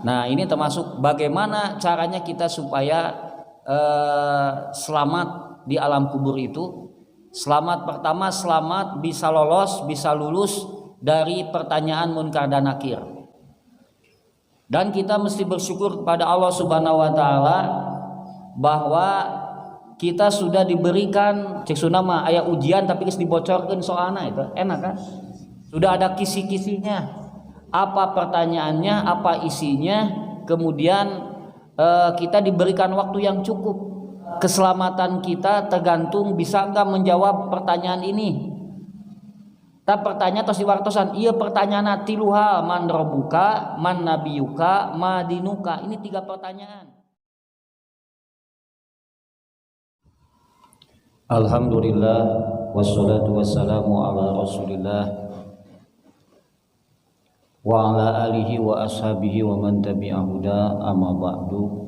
Nah, ini termasuk bagaimana caranya kita supaya selamat di alam kubur itu. Selamat pertama, selamat bisa lolos, bisa lulus dari pertanyaan munkar dan nakir. Dan kita mesti bersyukur kepada Allah Subhanahu wa taala bahwa kita sudah diberikan cek sunama aya ujian tapi geus dibocorkeun soalna itu enak kan? Sudah ada kisi-kisinya. Apa pertanyaannya, apa isinya, kemudian kita diberikan waktu yang cukup. Keselamatan kita tergantung bisa enggak menjawab pertanyaan ini. Tak pertanyaan tos diwartosan, iya pertanyaan tiluha man rabbuka, man nabiyuka, ma dinuka. Ini 3 pertanyaan. Alhamdulillah wassalatu wassalamu ala Rasulillah wa ala alihi wa ashabihi wa man tabi'ahuda amma ba'du.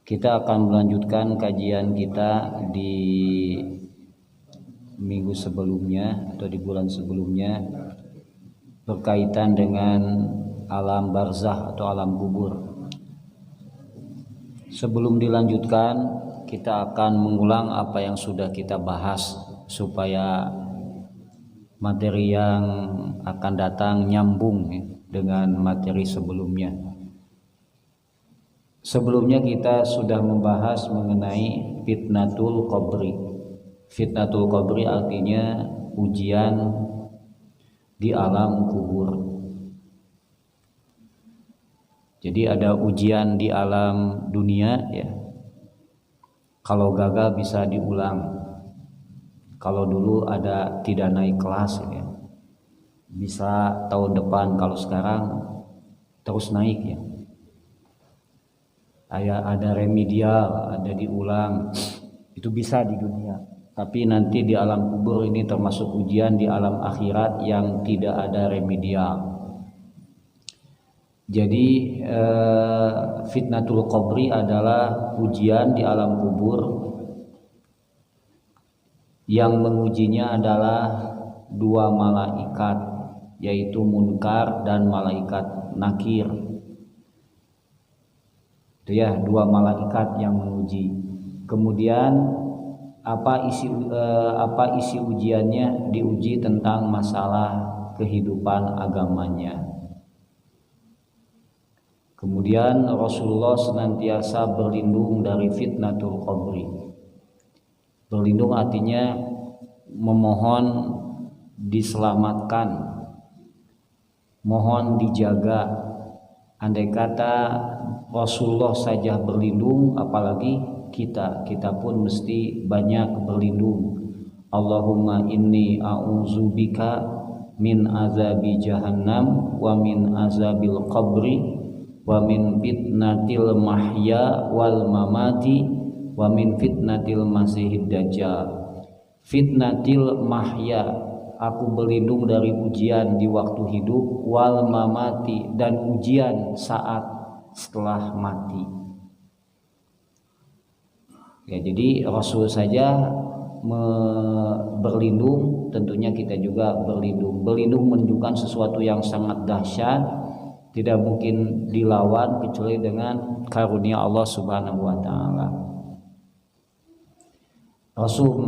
Kita akan melanjutkan kajian kita di minggu sebelumnya atau di bulan sebelumnya berkaitan dengan alam barzakh atau alam kubur. Sebelum dilanjutkan, kita akan mengulang apa yang sudah kita bahas supaya materi yang akan datang nyambung dengan materi sebelumnya. Sebelumnya kita sudah membahas mengenai fitnatul qabri. Fitnatul qabri artinya ujian di alam kubur. Jadi ada ujian di alam dunia ya. Kalau gagal bisa diulang. Kalau dulu ada tidak naik kelas ya, bisa tahun depan. Kalau sekarang terus naik ya. Ada remedial, ada diulang, itu bisa di dunia. Tapi nanti di alam kubur ini termasuk ujian di alam akhirat yang tidak ada remedial. Jadi fitnatul qabri adalah ujian di alam kubur. Yang mengujinya adalah 2 malaikat, yaitu munkar dan malaikat nakir. Itu ya, 2 malaikat yang menguji. Kemudian apa isi ujiannya? Diuji tentang masalah kehidupan agamanya. Kemudian Rasulullah senantiasa berlindung dari fitnatul qabri. Berlindung artinya memohon diselamatkan, mohon dijaga. Andai kata Rasulullah saja berlindung, apalagi kita pun mesti banyak berlindung. Allahumma inni a'udzubika min azabi jahannam wa min azabil qabri wa min fitnatil mahya wal mamati wa min fitnatil masihid dajjal. Fitnatil mahya, aku berlindung dari ujian di waktu hidup, wal mamati, dan ujian saat setelah mati. Ya, jadi Rasul saja berlindung, tentunya kita juga berlindung. Berlindung menunjukkan sesuatu yang sangat dahsyat, tidak mungkin dilawan kecuali dengan karunia Allah Subhanahu wa taala. Rasul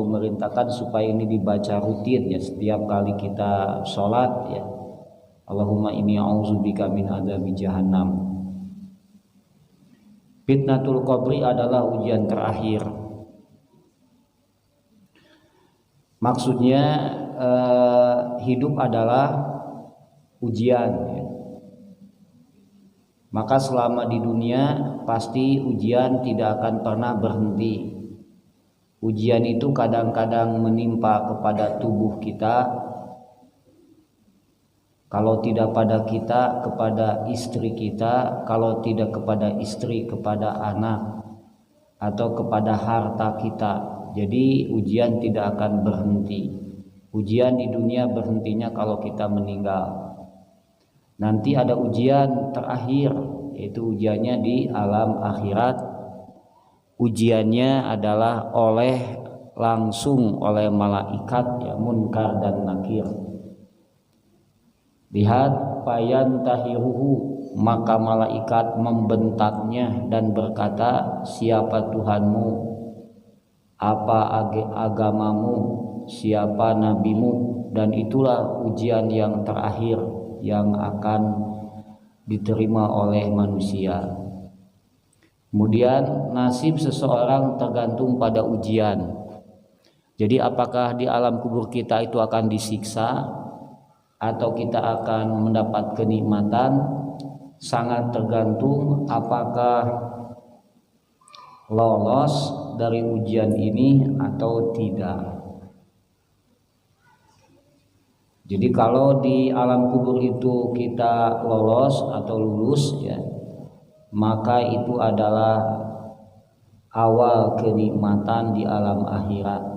memerintahkan supaya ini dibaca rutin ya, setiap kali kita sholat ya. Allahumma inni a'udzubika min adzabi jahannam. Fitnatul qabri adalah ujian terakhir. Maksudnya hidup adalah ujian ya. Maka selama di dunia pasti ujian tidak akan pernah berhenti. Ujian itu kadang-kadang menimpa kepada tubuh kita, kalau tidak pada kita, kepada istri kita, kalau tidak kepada istri, kepada anak, atau kepada harta kita. Jadi ujian tidak akan berhenti. Ujian di dunia berhentinya kalau kita meninggal. Nanti ada ujian terakhir, yaitu ujiannya di alam akhirat. Ujiannya adalah langsung oleh malaikat ya, munkar dan nakir. Lihat, fayantahiruhu, maka malaikat membentaknya dan berkata, siapa Tuhanmu, apa agamamu, siapa nabimu. Dan itulah ujian yang terakhir yang akan diterima oleh manusia. Kemudian nasib seseorang tergantung pada ujian. Jadi apakah di alam kubur kita itu akan disiksa atau kita akan mendapat kenikmatan, sangat tergantung apakah lolos dari ujian ini atau tidak. Jadi kalau di alam kubur itu kita lolos atau lulus ya, maka itu adalah awal kenikmatan di alam akhirat.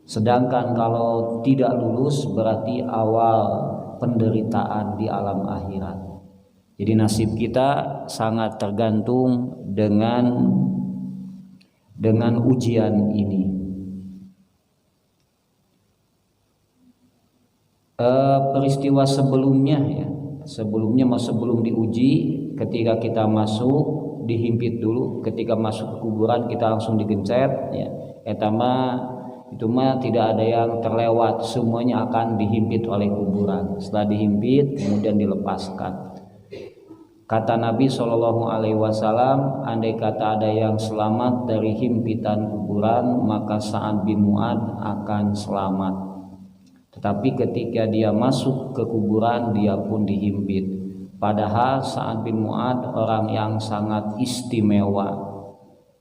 Sedangkan kalau tidak lulus berarti awal penderitaan di alam akhirat. Jadi nasib kita sangat tergantung dengan ujian ini. Peristiwa sebelumnya ya, sebelum diuji, ketika kita masuk dihimpit dulu, ketika masuk ke kuburan kita langsung digencet ya. Itu mah tidak ada yang terlewat, semuanya akan dihimpit oleh kuburan. Setelah dihimpit kemudian dilepaskan. Kata Nabi SAW, andai kata ada yang selamat dari himpitan kuburan, maka Sa'ad bin Mu'adz akan selamat. Tetapi ketika dia masuk ke kuburan, dia pun dihimpit. Padahal Sa'ad bin Mu'adz orang yang sangat istimewa.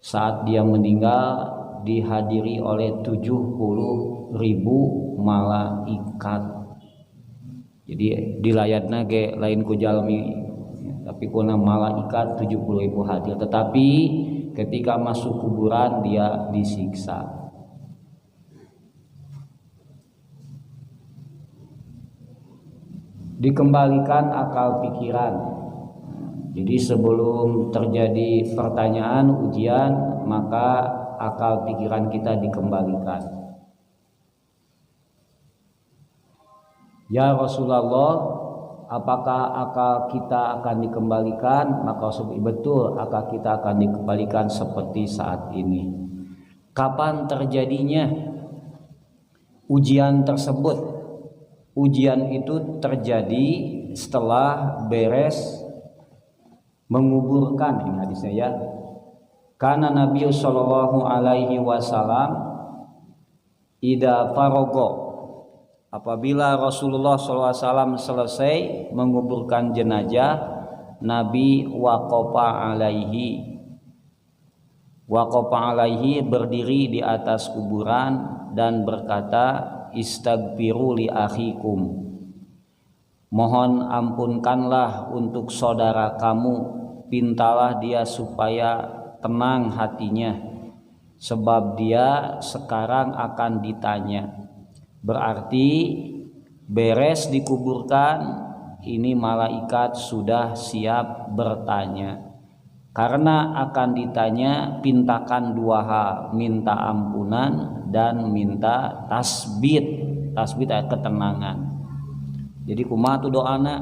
Saat dia meninggal dihadiri oleh 70.000 malaikat. Jadi dilayatna ge lain ku jalmi, tapi kuna malaikat 70.000 hadir. Tetapi ketika masuk kuburan dia disiksa. Dikembalikan akal pikiran. Jadi sebelum terjadi pertanyaan ujian, maka akal pikiran kita dikembalikan. Ya Rasulullah, apakah akal kita akan dikembalikan? Maka betul, akal kita akan dikembalikan seperti saat ini. Kapan terjadinya ujian tersebut? Ujian itu terjadi setelah beres menguburkan, ini hadisnya ya. Karena Nabi sallallahu alaihi wasallam idza faraga, apabila Rasulullah sallallahu alaihi wasallam selesai menguburkan jenazah, Nabi waqafa alaihi berdiri di atas kuburan dan berkata, istaghfiru li akhikum, mohon ampunkanlah untuk saudara kamu, pintalah dia supaya tenang hatinya, sebab dia sekarang akan ditanya. Berarti beres dikuburkan, ini malaikat sudah siap bertanya. Karena akan ditanya, pintakan dua hal, minta ampunan dan minta tasbit. Tasbit adalah ketenangan. Jadi kumaha tuh doana?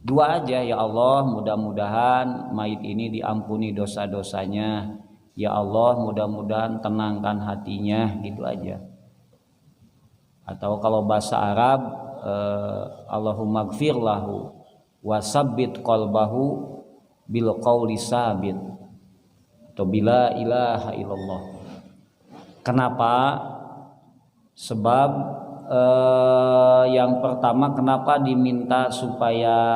Dua aja, ya Allah mudah-mudahan mayit ini diampuni dosa-dosanya, ya Allah mudah-mudahan tenangkan hatinya, gitu aja. Atau kalau bahasa Arab, Allahumma gfir lahu wasabbit qalbahu bil qawli sabit, atau bila ilaha illallah. Kenapa? Sebab yang pertama, kenapa diminta supaya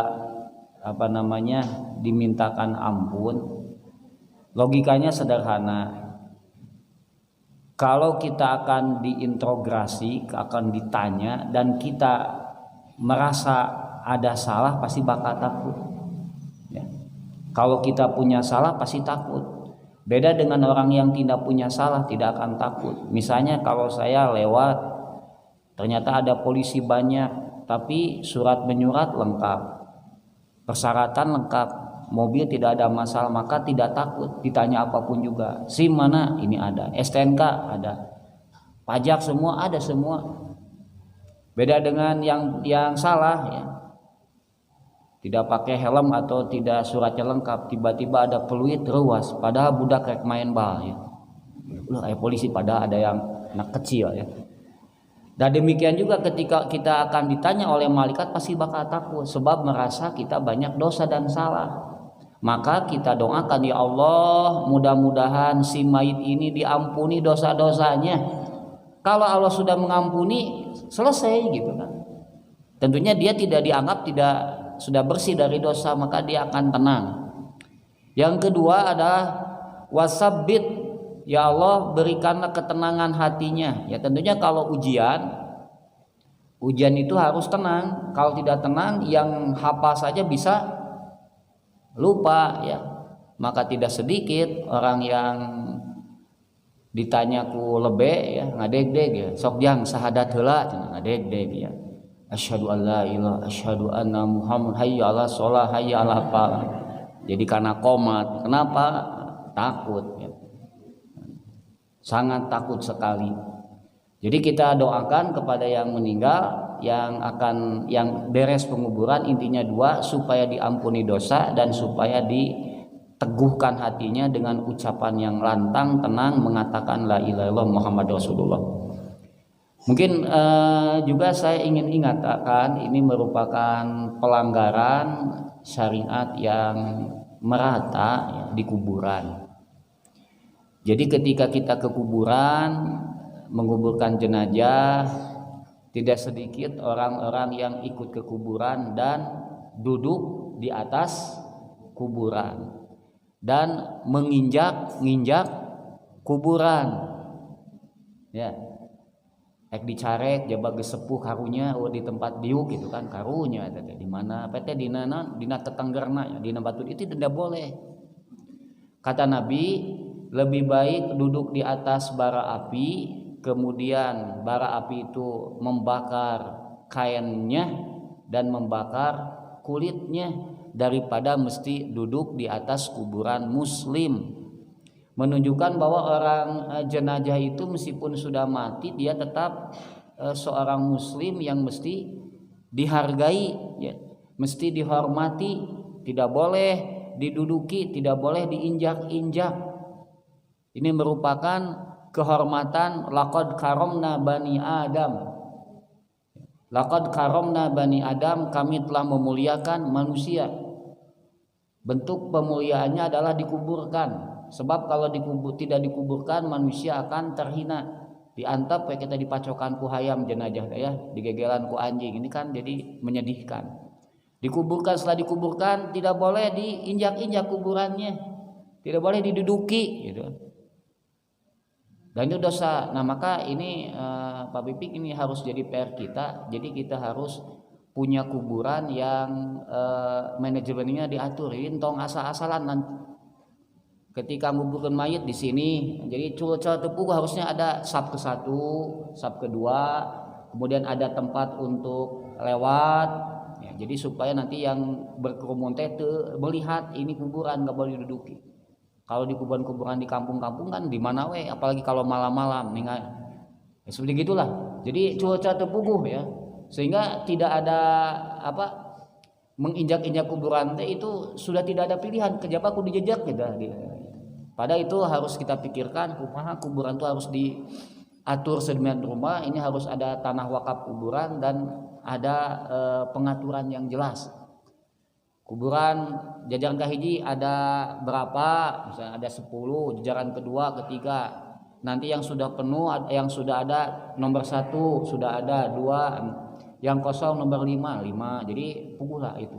dimintakan ampun? Logikanya sederhana. Kalau kita akan diinterogasi, akan ditanya, dan kita merasa ada salah, pasti bakal takut ya. Kalau kita punya salah pasti takut. Beda dengan orang yang tidak punya salah, tidak akan takut. Misalnya kalau saya lewat, ternyata ada polisi banyak, tapi surat menyurat lengkap, persyaratan lengkap, mobil tidak ada masalah, maka tidak takut ditanya apapun juga. SIM mana? Ini ada. STNK ada. Pajak semua ada semua. Beda dengan yang salah ya. Tidak pakai helm atau tidak suratnya lengkap, tiba-tiba ada peluit ruas, padahal budak rek main bal ya. Polisi pada ada yang anak kecil ya. Dan demikian juga ketika kita akan ditanya oleh malaikat pasti bakal takut sebab merasa kita banyak dosa dan salah. Maka kita doakan, ya Allah, mudah-mudahan si mayit ini diampuni dosa-dosanya. Kalau Allah sudah mengampuni, selesai gitu kan. Tentunya dia tidak dianggap sudah bersih dari dosa, maka dia akan tenang. Yang kedua adalah wasabbit, ya Allah berikanlah ketenangan hatinya. Ya tentunya kalau ujian itu harus tenang. Kalau tidak tenang, yang hafal saja bisa lupa ya. Maka tidak sedikit orang yang ditanya ku lebe ya ngadeg-deg ya, sok jang sahadat heula ngadeg-deg ya. Asyhadu an la ilaha asyhadu anna Muhammad hayya ala shalah hayya ala falah. Jadi karena komat. Kenapa? Takut ya. Sangat takut sekali. Jadi kita doakan kepada yang meninggal, yang beres penguburan, intinya dua, supaya diampuni dosa dan supaya diteguhkan hatinya dengan ucapan yang lantang, tenang, mengatakan la ilaha illallah Muhammad Rasulullah. Mungkin juga saya ingin ingatkan, ini merupakan pelanggaran syariat yang merata ya, di kuburan. Jadi ketika kita ke kuburan menguburkan jenazah, tidak sedikit orang-orang yang ikut ke kuburan dan duduk di atas kuburan dan menginjak kuburan ya. Ek dicarek jaba gesepuh karunya di tempat diuk gitu kan, karunya di mana PT dina tetanggerna ya, dina batu itu tidak boleh. Kata Nabi, lebih baik duduk di atas bara api, kemudian bara api itu membakar kainnya dan membakar kulitnya, daripada mesti duduk di atas kuburan muslim. Menunjukkan bahwa orang jenazah itu meskipun sudah mati, dia tetap seorang muslim yang mesti dihargai ya, mesti dihormati, tidak boleh diduduki, tidak boleh diinjak-injak. Ini merupakan kehormatan. Laqad karamna bani Adam. Laqad karamna bani Adam, kami telah memuliakan manusia. Bentuk pemuliaannya adalah dikuburkan. Sebab kalau tidak dikuburkan, manusia akan terhina. Diantap kayak kita dipacokan ku hayam jenazah ya, digegelan ku anjing. Ini kan jadi menyedihkan. Dikuburkan, setelah dikuburkan tidak boleh diinjak-injak kuburannya, tidak boleh diduduki gitu. Dan itu dosa. Nah maka ini Pak Bipik, ini harus jadi PR kita. Jadi kita harus punya kuburan yang manajemennya diaturin, tong asal-asalan nanti. Ketika nguburkan mayit di sini, jadi culca tepuk harusnya ada sab ke-1, sab ke-2, kemudian ada tempat untuk lewat. Ya, jadi supaya nanti yang berkerumun melihat ini kuburan, nggak boleh diduduki. Kalau di kuburan-kuburan di kampung-kampung kan di mana apalagi kalau malam-malam, ya, seperti gitulah. Jadi culca tepuguh ya, sehingga tidak ada menginjak-injak kuburan itu sudah tidak ada pilihan, kejaba aku dijejak gitu. Padahal itu harus kita pikirkan, kumaha kuburan itu harus diatur sedemikian rupa. Ini harus ada tanah wakaf kuburan dan ada pengaturan yang jelas. Kuburan jajaran kahiji ada berapa? Misalnya ada 10, jajaran kedua, ketiga. Nanti yang sudah penuh, yang sudah ada nomor 1, sudah ada 2, yang kosong nomor 5. Jadi pukul lah itu.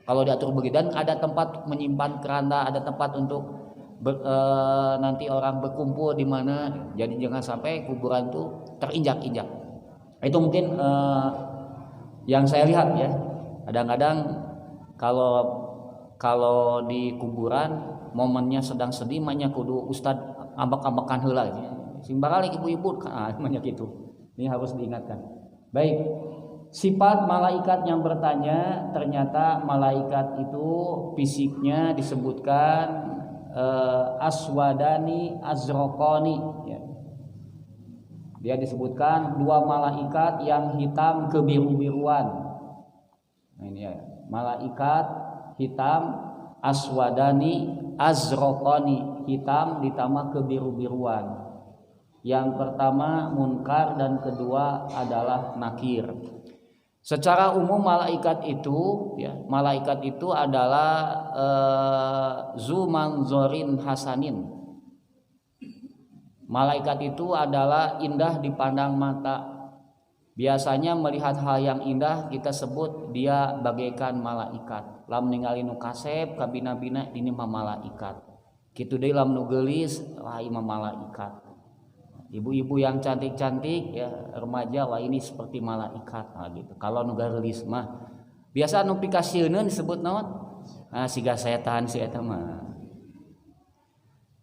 Kalau diatur begitu, dan ada tempat menyimpan keranda, ada tempat untuk nanti orang berkumpul di mana. Jadi jangan sampai kuburan itu terinjak-injak. Itu mungkin yang saya lihat ya. Kadang-kadang kalau di kuburan momennya sedang sedih, manya kudu ustad ambak-ambakan heula gitu. Sing bakal ibu-ibu banyak itu. Ini harus diingatkan. Baik. Sifat malaikat yang bertanya, ternyata malaikat itu fisiknya disebutkan aswadani azraqani ya. Dia disebutkan 2 malaikat yang hitam kebiru-biruan. Nah, ini ya, malaikat hitam aswadani azraqani, hitam ditambah kebiru-biruan. Yang pertama munkar dan kedua adalah nakir. Secara umum malaikat itu adalah zu manzorin hasanin. Malaikat itu adalah indah dipandang mata. Biasanya melihat hal yang indah kita sebut dia bagaikan malaikat. Lam ningali nu kasep kabina-bina ini mah malaikat. Kitu deui lam nu geulis wah ieu mah malaikat. Ibu-ibu yang cantik-cantik ya remaja wah ini seperti malaikat gitu. Kalau nu geulis mah biasa nu pikasieun disebut naon? Siga setan si eta mah.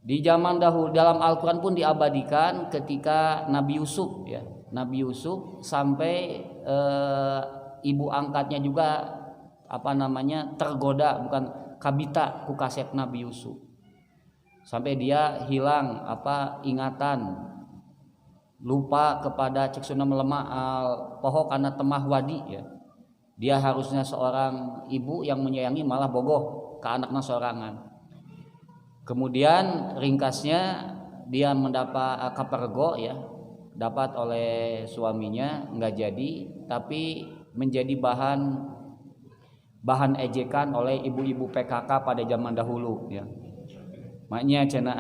Di zaman dahulu dalam Al-Qur'an pun diabadikan ketika Nabi Yusuf ya. Nabi Yusuf sampai ibu angkatnya juga tergoda bukan kabita ku kasep Nabi Yusuf. Sampai dia hilang ingatan, lupa kepada cek sunna melemah poho karena temah wadi ya. Dia harusnya seorang ibu yang menyayangi malah bogoh ke anaknya sorangan. Kemudian ringkasnya dia mendapat kapergo ya, dapat oleh suaminya nggak jadi, tapi menjadi bahan ejekan oleh ibu-ibu PKK pada zaman dahulu ya. Maknya cenah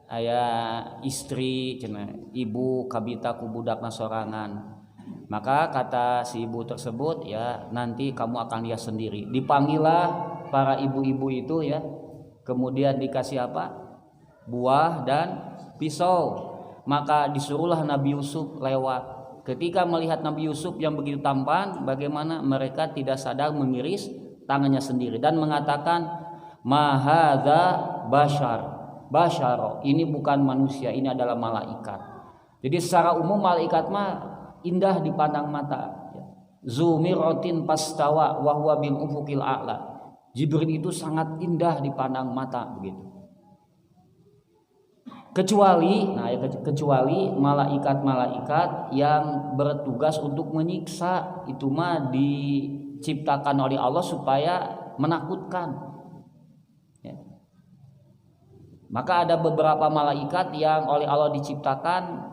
aya istri cenah ibu kabita ku budakna sorangan. Maka kata si ibu tersebut ya, nanti kamu akan lihat sendiri. Dipanggillah para ibu-ibu itu ya. Kemudian dikasih buah dan pisau. Maka disuruhlah Nabi Yusuf lewat. Ketika melihat Nabi Yusuf yang begitu tampan, bagaimana mereka tidak sadar mengiris tangannya sendiri dan mengatakan mahadza basyaro, ini bukan manusia, ini adalah malaikat. Jadi secara umum malaikat mah indah dipandang mata ya. Zumiratin pastawa wa huwa bil ufuqil a'la. Jibril itu sangat indah dipandang mata begitu. Kecuali malaikat-malaikat yang bertugas untuk menyiksa, itu mah diciptakan oleh Allah supaya menakutkan ya. Maka ada beberapa malaikat yang oleh Allah diciptakan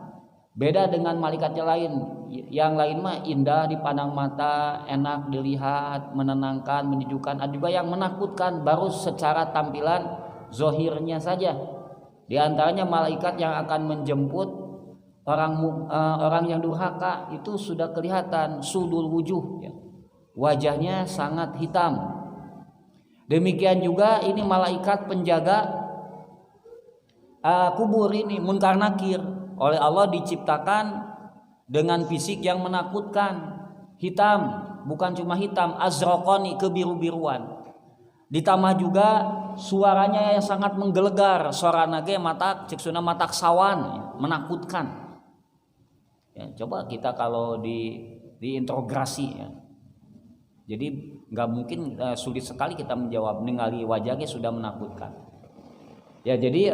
beda dengan malaikatnya lain. Yang lain mah indah dipandang mata, enak dilihat, menenangkan, menyejukkan. Ada juga yang menakutkan baru secara tampilan zohirnya saja. Di antaranya malaikat yang akan menjemput orang yang durhaka itu sudah kelihatan sudul wujuh ya. Wajahnya sangat hitam. Demikian juga ini malaikat penjaga kubur ini munkar nakir, oleh Allah diciptakan dengan fisik yang menakutkan, hitam, bukan cuma hitam, azraqani kebiru-biruan. Ditambah juga suaranya yang sangat menggelegar, suara nage matak ceksuna matak sawan ya, menakutkan. Ya, coba kita kalau diintrogasi ya. Jadi nggak mungkin sulit sekali kita menjawab, ningali wajahnya sudah menakutkan. Ya, jadi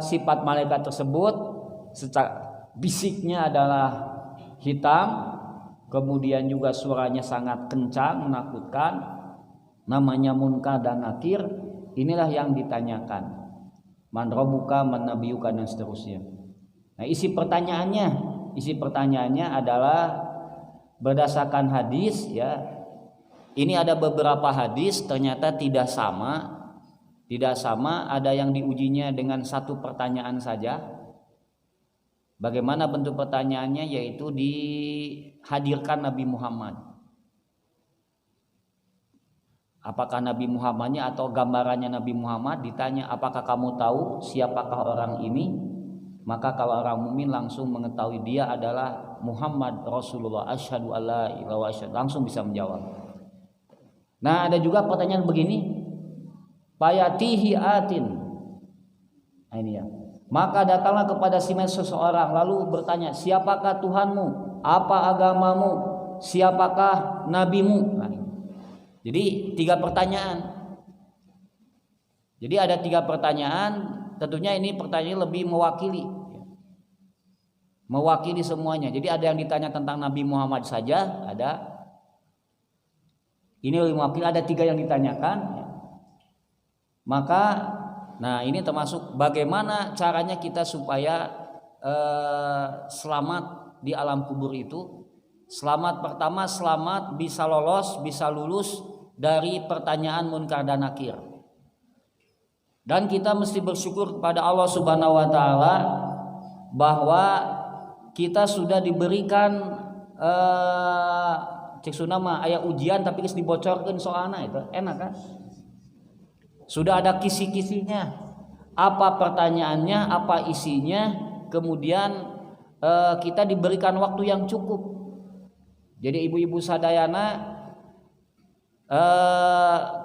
sifat malaikat tersebut secara fisiknya adalah hitam, kemudian juga suaranya sangat kencang, menakutkan. Namanya munkar dan nakir. Inilah yang ditanyakan, man rabbuka man nabiyuka dan seterusnya. Nah, isi pertanyaannya adalah berdasarkan hadis ya. Ini ada beberapa hadis ternyata tidak sama, ada yang diujinya dengan satu pertanyaan saja. Bagaimana bentuk pertanyaannya? Yaitu dihadirkan Nabi Muhammad. Apakah Nabi Muhammadnya atau gambarannya Nabi Muhammad, ditanya apakah kamu tahu siapakah orang ini? Maka kalau orang mukmin langsung mengetahui dia adalah Muhammad Rasulullah, asyhadu alla ilaha wa asyhadu, langsung bisa menjawab. Nah, ada juga pertanyaan begini, fayatihi atin. Nah, ini ya. Maka datanglah kepada seseorang lalu bertanya, siapakah Tuhanmu? Apa agamamu? Siapakah nabimu? Nah, jadi 3 pertanyaan. Jadi ada 3 pertanyaan. Tentunya ini pertanyaan lebih mewakili. mewakili semuanya. Jadi ada yang ditanya tentang Nabi Muhammad saja, ada ini mewakili, ada 3 yang ditanyakan. Maka nah ini termasuk bagaimana caranya kita supaya selamat di alam kubur itu. Selamat pertama, selamat bisa lolos, bisa lulus dari pertanyaan munkar dan nakir. Dan kita mesti bersyukur kepada Allah Subhanahu wa taala bahwa kita sudah diberikan cek sunama aya ujian tapi geus dibocorkeun soalna itu enak kan? Sudah ada kisi-kisinya. Apa pertanyaannya, apa isinya, kemudian kita diberikan waktu yang cukup. Jadi ibu-ibu sadayana,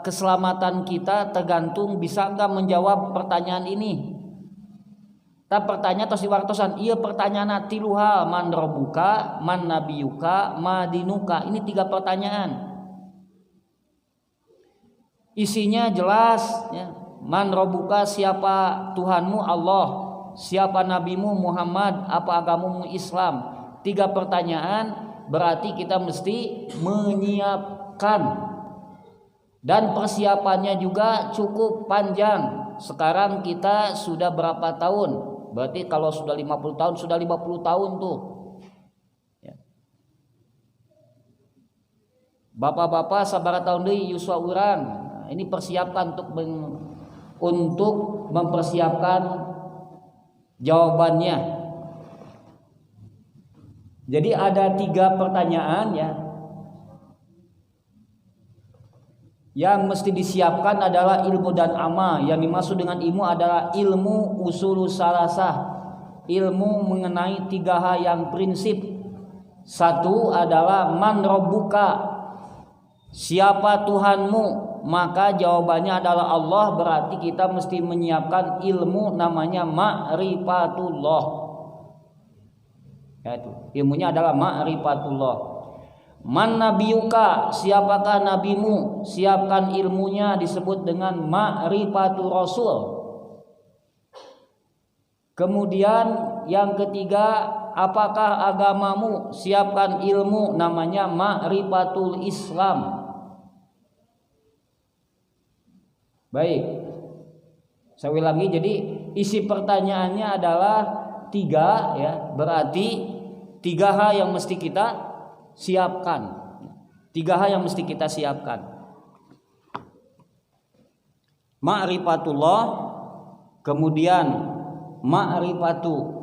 keselamatan kita tergantung bisa enggak menjawab pertanyaan ini. Tak pertanyaan tos diwartosan, iya pertanyaan tiluha, man robuka, man nabiyuka, madinuka. Ini 3 pertanyaan. Isinya jelas ya. Man robuka, siapa Tuhanmu? Allah. Siapa nabimu? Muhammad. Apa agamamu? Islam. 3 pertanyaan, berarti kita mesti menyiapkan. Dan persiapannya juga cukup panjang. Sekarang kita sudah berapa tahun? Berarti kalau sudah 50 tahun, sudah 50 tahun tuh. Ya. Bapak-bapak sabar tahun deui yuswa urang. Ini persiapan untuk mempersiapkan jawabannya. Jadi ada 3 pertanyaan ya. Yang mesti disiapkan adalah ilmu dan amal. Yang dimaksud dengan ilmu adalah ilmu usulus salasah, ilmu mengenai 3 hal yang prinsip. 1 adalah man robbuka, siapa Tuhanmu? Maka jawabannya adalah Allah. Berarti kita mesti menyiapkan ilmu namanya ma'rifatullah. Ya, itu. Ilmunya adalah ma'rifatullah. Man nabiyuka, siapakah nabimu? Siapkan ilmunya, disebut dengan ma'rifatul rasul. Kemudian yang ketiga, apakah agamamu? Siapkan ilmu namanya ma'rifatul Islam. Baik, saya ulangi. Jadi isi pertanyaannya adalah 3 ya. Berarti 3 hal yang mesti kita siapkan. 3 hal yang mesti kita siapkan. Ma'rifatullah, kemudian ma'rifatu.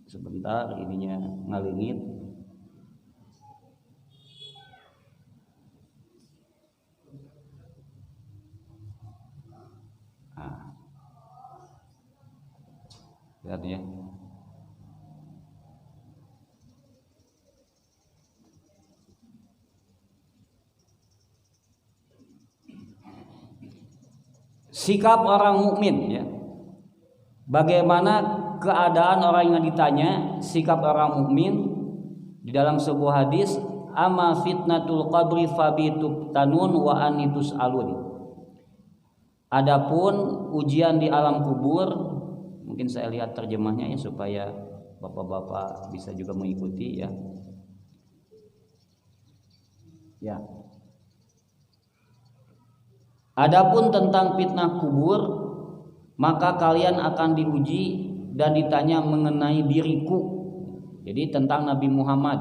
Sebentar ininya ngalingit. Lihat ya. Sikap orang mukmin ya. Bagaimana keadaan orang yang ditanya, sikap orang mukmin di dalam sebuah hadis, ama fitnatul qabri fabitubtanun wa anitus alun. Adapun ujian di alam kubur, mungkin saya lihat terjemahnya ya supaya bapak-bapak bisa juga mengikuti ya. Ya. Adapun tentang fitnah kubur, maka kalian akan diuji dan ditanya mengenai diriku. Jadi tentang Nabi Muhammad.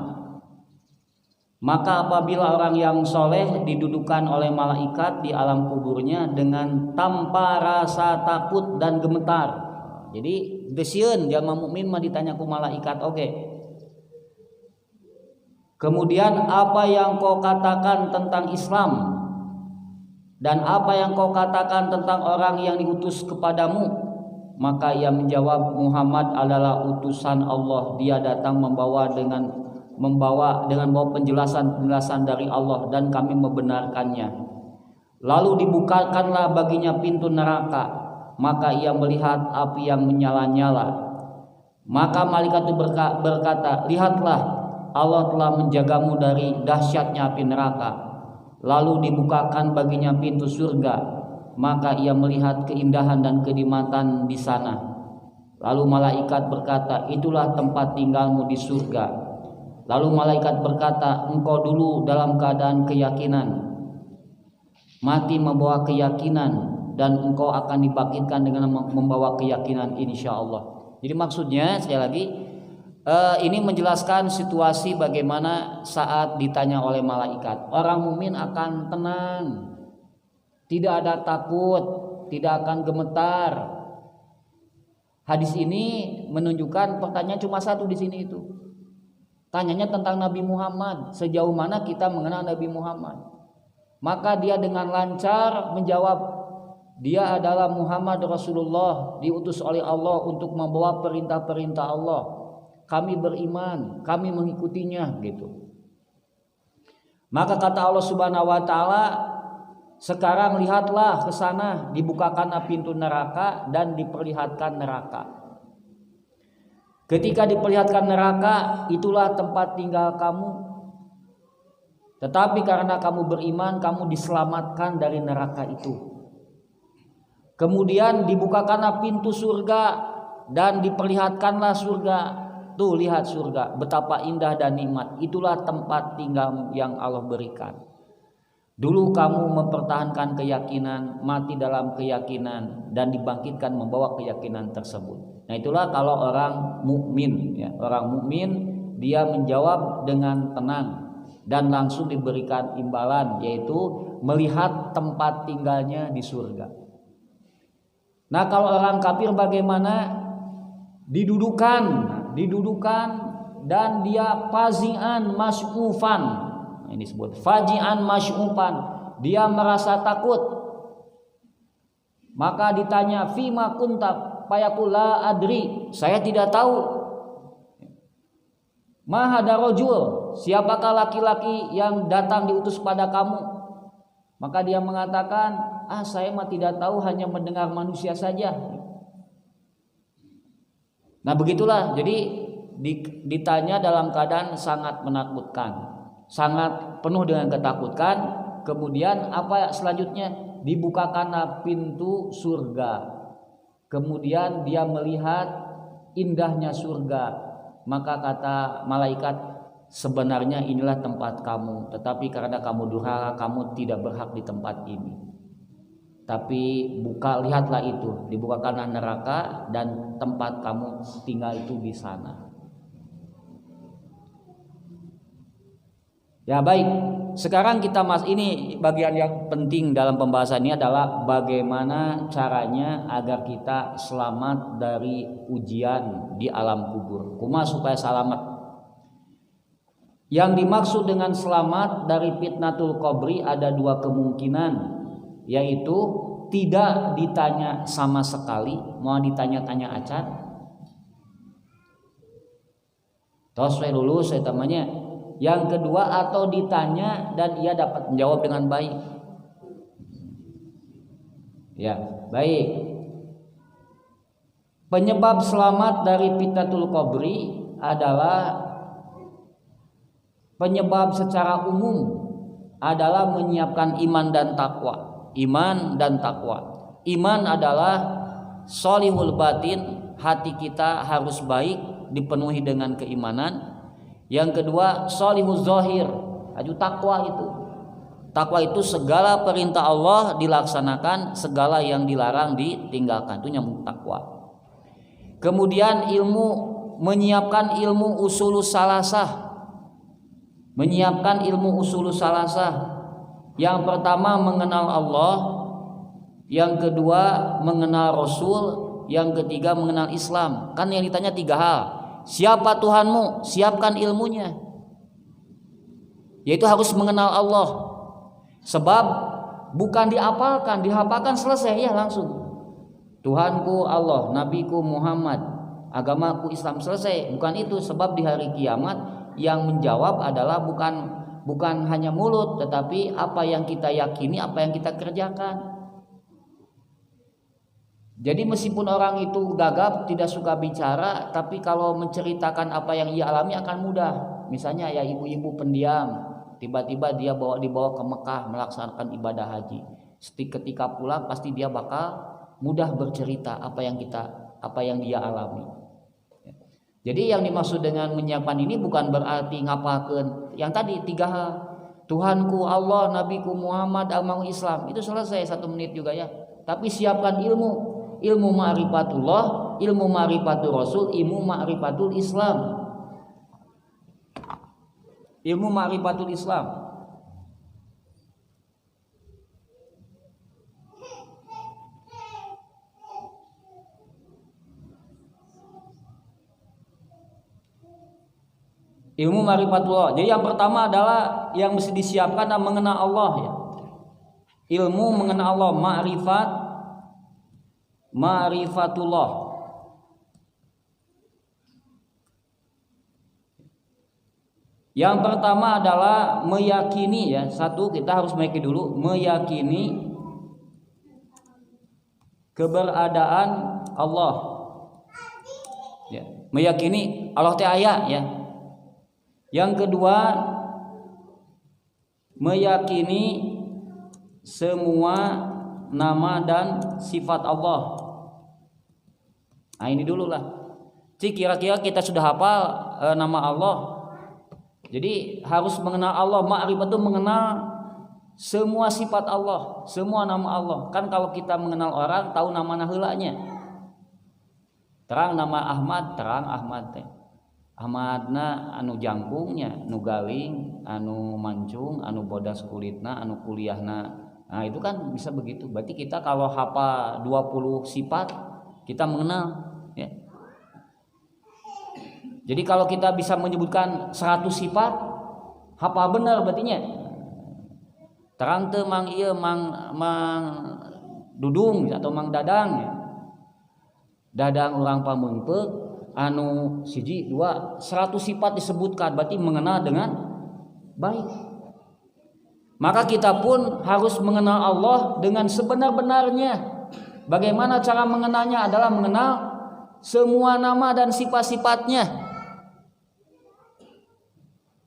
Maka apabila orang yang soleh didudukan oleh malaikat di alam kuburnya dengan tanpa rasa takut dan gemetar. Jadi gesieun jalma mukmin mah ditanya ku malaikat oke. Kemudian apa yang kau katakan tentang Islam dan apa yang kau katakan tentang orang yang diutus kepadamu? Maka ia menjawab, Muhammad adalah utusan Allah. Dia datang membawa penjelasan dari Allah dan kami membenarkannya. Lalu dibukakanlah baginya pintu neraka. Maka ia melihat api yang menyala-nyala. Maka malaikat itu berkata, lihatlah, Allah telah menjagamu dari dahsyatnya api neraka. Lalu dibukakan baginya pintu surga. Maka ia melihat keindahan dan kenikmatan di sana. Lalu malaikat berkata, itulah tempat tinggalmu di surga. Lalu malaikat berkata, engkau dulu dalam keadaan keyakinan, mati membawa keyakinan, dan engkau akan dibangkitkan dengan membawa keyakinan insya Allah. Jadi maksudnya sekali lagi ini menjelaskan situasi bagaimana saat ditanya oleh malaikat. Orang mukmin akan tenang, tidak ada takut, tidak akan gemetar. Hadis ini menunjukkan pertanyaan cuma satu di sini itu. Tanyanya tentang Nabi Muhammad, sejauh mana kita mengenal Nabi Muhammad. Maka dia dengan lancar menjawab, dia adalah Muhammad Rasulullah, diutus oleh Allah untuk membawa perintah-perintah Allah. Kami beriman, kami mengikutinya gitu. Maka kata Allah Subhanahu wa taala, sekarang lihatlah ke sana, dibukakanlah pintu neraka dan diperlihatkan neraka. Ketika diperlihatkan neraka, itulah tempat tinggal kamu. Tetapi karena kamu beriman, kamu diselamatkan dari neraka itu. Kemudian dibukakanlah pintu surga dan diperlihatkanlah surga. Tuh lihat surga, betapa indah dan nikmat. Itulah tempat tinggal yang Allah berikan. Dulu kamu mempertahankan keyakinan, mati dalam keyakinan, dan dibangkitkan membawa keyakinan tersebut. Nah itulah kalau orang mukmin, ya. Orang mukmin dia menjawab dengan tenang dan langsung diberikan imbalan, yaitu melihat tempat tinggalnya di surga. Nah kalau orang kafir bagaimana? Didudukan dan dia fazi'an masy'ufan. Ini disebut faji'an masy'ufan, dia merasa takut. Maka ditanya, fima kunta, fayaqul la adri, saya tidak tahu. Ma hada rajul, siapakah laki-laki yang datang diutus pada kamu? Maka dia mengatakan, saya mah tidak tahu, hanya mendengar manusia saja. Nah begitulah, jadi ditanya dalam keadaan sangat menakutkan, sangat penuh dengan ketakutan. Kemudian apa selanjutnya? Dibukakanlah pintu surga. Kemudian dia melihat indahnya surga. Maka kata malaikat, sebenarnya inilah tempat kamu, tetapi karena kamu durhaka, kamu tidak berhak di tempat ini. Tapi lihatlah itu, dibukakanlah neraka dan tempat kamu tinggal itu di sana. Ya baik, sekarang kita ini bagian yang penting dalam pembahasan ini adalah bagaimana caranya agar kita selamat dari ujian di alam kubur. Kumaha supaya selamat? Yang dimaksud dengan selamat dari fitnatul qabri ada dua kemungkinan, yaitu tidak ditanya sama sekali, mau ditanya-tanya acan. Tos lulus saya tamanya. Yang kedua, atau ditanya dan ia dapat menjawab dengan baik. Ya, baik. Penyebab selamat dari fitnatul qabri adalah penyebab secara umum adalah menyiapkan iman dan takwa. Iman dan takwa. Iman adalah sholihul batin, hati kita harus baik, dipenuhi dengan keimanan. Yang kedua, sholihuz zahir, takwa itu. Takwa itu segala perintah Allah dilaksanakan, segala yang dilarang ditinggalkan. Itu nyambung takwa. Kemudian menyiapkan ilmu usulus salasah. Menyiapkan ilmu usulus salasah. Yang pertama mengenal Allah, yang kedua mengenal Rasul, yang ketiga mengenal Islam. Kan yang ditanya 3 hal. Siapa Tuhanmu? Siapkan ilmunya. Yaitu harus mengenal Allah. Sebab bukan dihafalkan selesai ya langsung. Tuhanku Allah, nabiku Muhammad, agamaku Islam, selesai. Bukan itu, sebab di hari kiamat yang menjawab adalah bukan hanya mulut, tetapi apa yang kita yakini, apa yang kita kerjakan. Jadi meskipun orang itu gagap, tidak suka bicara, tapi kalau menceritakan apa yang ia alami akan mudah. Misalnya ya ibu-ibu pendiam, tiba-tiba dia dibawa ke Mekah melaksanakan ibadah haji. Ketika pulang pasti dia bakal mudah bercerita apa apa yang dia alami. Jadi yang dimaksud dengan menyiapkan ini bukan berarti ngapalkeun yang tadi 3 hal. Tuhanku Allah, Nabiku Muhammad, agama Islam. Itu selesai 1 menit juga ya. Tapi siapkan ilmu ma'rifatullah, ilmu ma'rifatul Rasul, ilmu ma'rifatul Islam. Ilmu ma'rifatul Islam. Ilmu ma'rifatullah. Jadi yang pertama adalah yang mesti disiapkan adalah mengenal Allah ya. Ilmu mengenal Allah, ma'rifatullah. Yang pertama adalah meyakini ya. Satu, kita harus meyakini dulu, meyakini keberadaan Allah. Ya, meyakini Allah teh aya ya. Yang kedua, meyakini semua nama dan sifat Allah. Nah ini dulu lah. Kira-kira kita sudah hafal nama Allah. Jadi harus mengenal Allah. Ma'rifat itu mengenal semua sifat Allah, semua nama Allah. Kan kalau kita mengenal orang, tahu nama heulanya. Terang nama Ahmad, terang Ahmad teh. Ahmadna anu jangkungnya, anu galing, anu mancung, anu bodas kulitna, anu kuliahna. Nah itu kan bisa begitu. Berarti kita kalau hafal 20 sifat, kita mengenal ya. Jadi kalau kita bisa menyebutkan 100 sifat, hafal benar berartinya. Terang teu mang ieu mang Dudung atau mang Dadang ya. Dadang urang pameungpeuk anu 1, 2, 100 sifat disebutkan, berarti mengenal dengan baik. Maka kita pun harus mengenal Allah dengan sebenar-benarnya. Bagaimana cara mengenalnya? Adalah mengenal semua nama dan sifat-sifatnya.